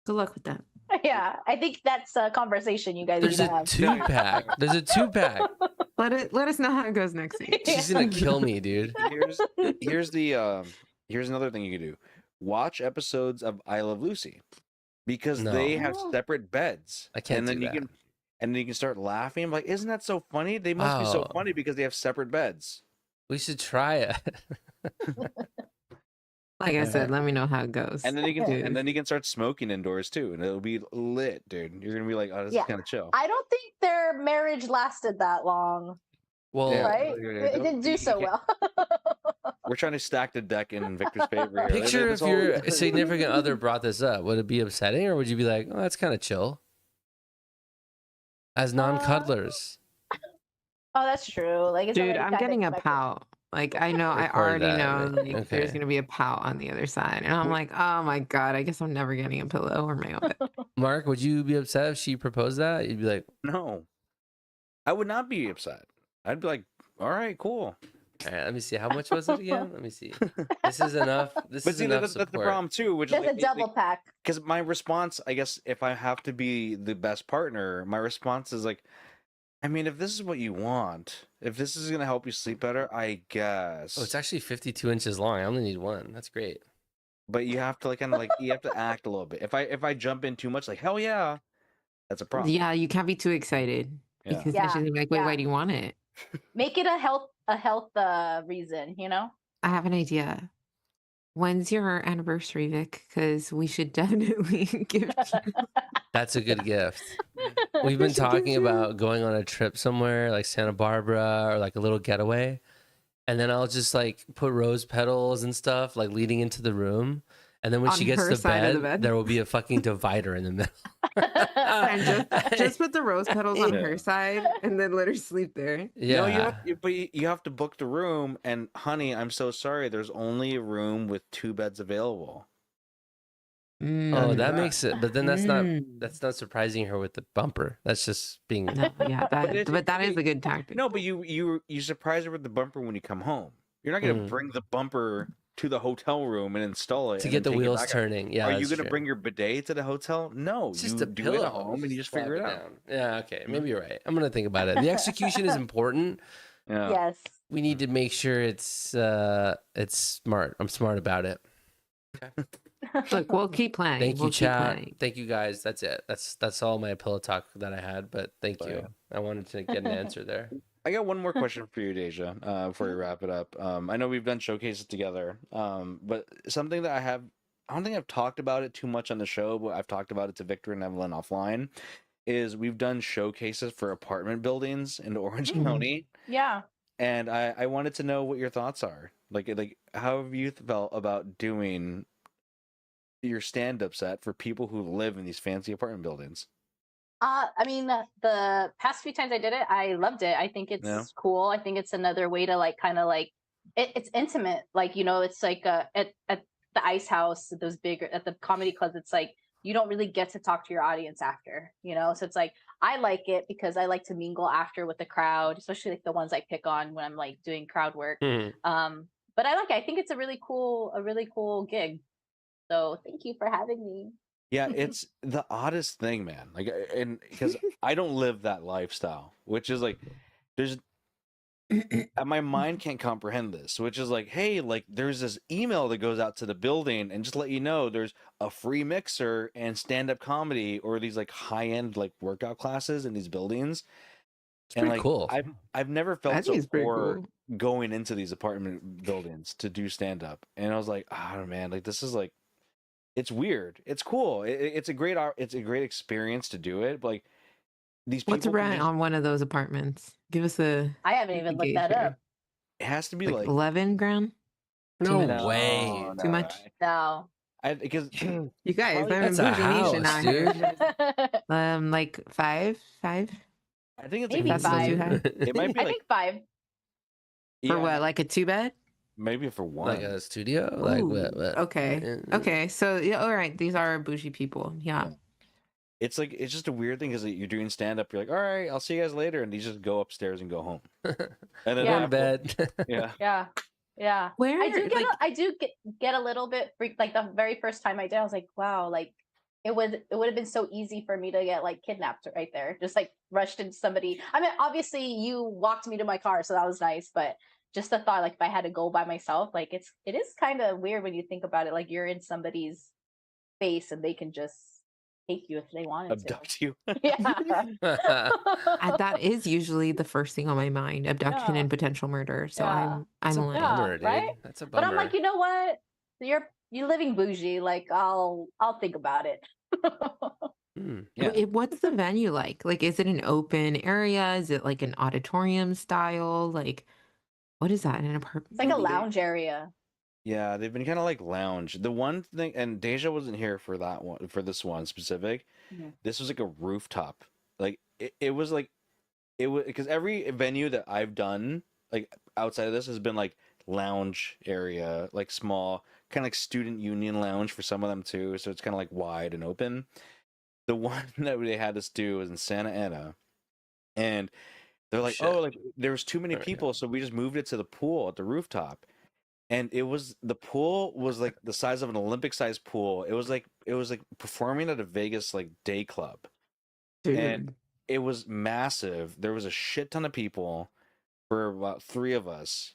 Good luck with that. Yeah, I think that's a conversation you guys There's need to a have. 2-pack. There's a 2-pack. Let us know how it goes next week. She's gonna kill me, dude. here's another thing you can do. Watch episodes of I Love Lucy because they have No. separate beds. I can't and then do you that. can start laughing. I'm like, isn't that so funny? They must be so Oh. funny because they have separate beds. We should try it. Like I said, let me know how it goes. And then you can Dude. start smoking indoors too, and it'll be lit, dude. You're gonna be like, oh, this Yeah. is kind of chill. I don't think their marriage lasted that long, Well, right? It didn't do so well. We're trying to stack the deck in Victor's favor here. picture if your significant other brought this up. Would it be upsetting, or would you be like, oh, that's kind of chill? As non-cuddlers. Oh, that's true. Like, it's Dude, already I'm kinda getting a expected. pout. Like I know, I Record already that, know right? like there's Okay. gonna be a pout on the other side. And I'm like, oh my God, I guess I'm never getting a pillow or my own bed. Mark, would you be upset if she proposed that? You'd be like, No, I would not be upset. I'd be like, all right, cool. all right, let me see. How much was it again? Let me see. This is enough. This But is see, enough that's the support. problem too, which Just is a double pack. because my response, I guess, if I have to be the best partner, my response is like, I mean, if this is what you want, if this is gonna help you sleep better, I guess. Oh, it's actually 52 inches long. I only need one. That's great. But you have to you have to act a little bit. If I jump in too much, like hell yeah, that's a problem. Yeah, you can't be too excited. Yeah. Because Yeah, then she's gonna be like, wait, yeah. why do you want it? Make it a health reason, you know? I have an idea. When's your anniversary, Vic? Because we should definitely give you. That's a good gift. We've been talking about going on a trip somewhere like Santa Barbara or like a little getaway. And then I'll just like put rose petals and stuff like leading into the room. And then when On she gets her to side of the bed, bed? there will be a fucking divider in the middle. And just put the rose petals on Yeah. her side and then let her sleep there. Yeah. No, you have to book the room, and honey, I'm so sorry. There's only a room with 2 beds available. Oh, that Mm. makes it. But then that's not surprising her with the bumper. That's just being. No, yeah, but that is a good tactic. No, but you surprise her with the bumper when you come home. You're not gonna bring the bumper to the hotel room and install it To and get then the take it wheels back. turning. Yeah. Are you that's gonna true. bring your bidet to the hotel? No, It's just you a do pillow it at home and you just figure it flap out. down. Yeah, okay. Maybe you're right. I'm gonna think about it. The execution is important. Yeah. Yes. We need to make sure it's smart. I'm smart about it. Look, we'll keep planning. Thank you, We'll keep chat. planning. Thank you guys. That's it. That's all my pillow talk that I had. But thank you. I wanted to get an answer there. I got one more question for you, Deja, before we wrap it up. I know we've done showcases together, but something that I don't think I've talked about it too much on the show, but I've talked about it to Victor and Evelyn offline, is we've done showcases for apartment buildings in Orange County. Yeah. And I wanted to know what your thoughts are. Like how have you felt about doing your stand-up set for people who live in these fancy apartment buildings? I mean, the past few times I did it, I loved it. I think it's cool. I think it's another way to like kind of like it's intimate. Like, you know, it's like at the Ice House, those big at the comedy clubs, it's like you don't really get to talk to your audience after, you know. So it's like I like it because I like to mingle after with the crowd, especially like the ones I pick on when I'm like doing crowd work. But I like it. I think it's a really cool gig. So thank you for having me. Yeah, it's the oddest thing, man. Like, and because I don't live that lifestyle, which is like, there's my mind can't comprehend this, which is like, hey, like there's this email that goes out to the building and just let you know there's a free mixer and stand-up comedy or these like high-end like workout classes in these buildings. It's pretty like, cool. I've never felt I think so it's pretty poor cool. going into these apartment buildings to do stand-up, and I was like, oh man, like this is like, it's weird. It's cool. It's a great experience to do it. But like these people, What's the rent on one of those apartments? Give us a. I haven't even looked that up. it has to be Like like 11 grand? No much. way. Too much? No. Because You guys, Probably- I'm in That's a Bougie Nation house, out here. dude. Like five I think it's Maybe That's still too five. high. It might be I like think 5. for what? Like a 2-bed? Maybe for one. Like a studio? Like Ooh, what? Okay. Yeah. Okay. So yeah, all right. These are bougie people. Yeah. It's like it's just a weird thing because you're doing stand up. You're like, all right, I'll see you guys later, and these just go upstairs and go home. And then Yeah. Going to bed. Yeah. Yeah. Where? I do get like, I do get a little bit freaked. Like the very first time I did, I was like, wow, like it would have been so easy for me to get like kidnapped right there. Just like rushed into somebody. I mean, obviously you walked me to my car, so that was nice, but just the thought, like if I had to go by myself, like it is kind of weird when you think about it. Like you're in somebody's face and they can just take you if they wanted Abduct you. to. Yeah. that is usually the first thing on my mind: abduction Yeah. and potential murder. So Yeah. I'm That's a aligned. Yeah, bummer, dude. right? That's a But bummer. I'm like, you know what? you're living bougie. Like I'll think about it. Yeah. What's the venue like? Like, is it an open area? Is it like an auditorium style? Like, what is that in an apartment It's like a building? lounge area. Yeah, they've been kind of like lounge. The one thing, and Deja wasn't here for that one, for this one specific. Mhm. This was like a rooftop. Like it was like it was because every venue that I've done like outside of this has been like lounge area, like small, kind of like student union lounge for some of them too. So it's kind of like wide and open. The one that they had us do was in Santa Ana, and they're like, Shit. oh, like there was too many Alright. people, so we just moved it to the pool at the rooftop. And the pool was like the size of an Olympic sized pool. It was like performing at a Vegas like day club. And Dude, it was massive. There was a shit ton of people for about 3 of us.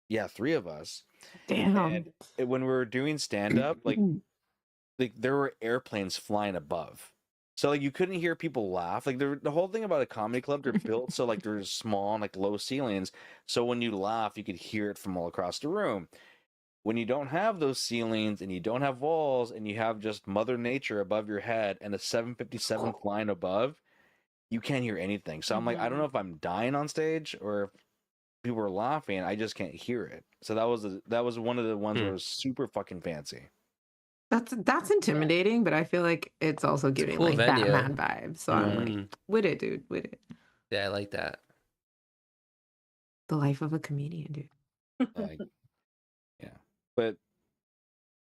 Yeah, 3 of us. damn. And when we were doing stand up, like there were airplanes flying above. So like you couldn't hear people laugh. Like the whole thing about a comedy club, they're built so like they're small and like low ceilings. So when you laugh, you could hear it from all across the room. When you don't have those ceilings and you don't have walls and you have just Mother Nature above your head and a 757 flying above, you can't hear anything. So I'm like, I don't know if I'm dying on stage or if people are laughing. I just can't hear it. So that was one of the ones where it was super fucking fancy. That's intimidating, but I feel like it's also giving cool like venue. Batman vibes. So I'm like, Mm. with it, dude, with it. Yeah, I like that. The life of a comedian, dude. Like, yeah, but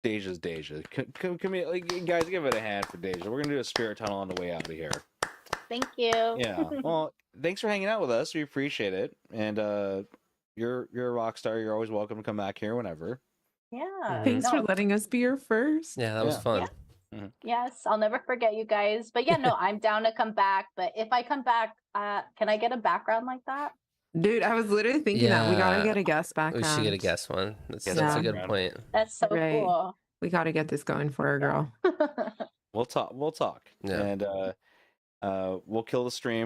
Deja's Deja. Like, guys, give it a hand for Deja. We're gonna do a spirit tunnel on the way out of here. Thank you. Yeah. Well, thanks for hanging out with us. We appreciate it. And you're a rock star. You're always welcome to come back here whenever. Yeah. Thanks for No, letting us be your first. Yeah, that was Yeah. fun. yes, I'll never forget you guys. But yeah, no, I'm down to come back. But if I come back, can I get a background like that? Dude, I was literally thinking that we gotta Yeah. get a guest We background. should get a guest one. That's Guest a Yeah. good background. point. That's so Right. cool. We gotta get this going for our girl. We'll talk. Yeah. And we'll kill the stream.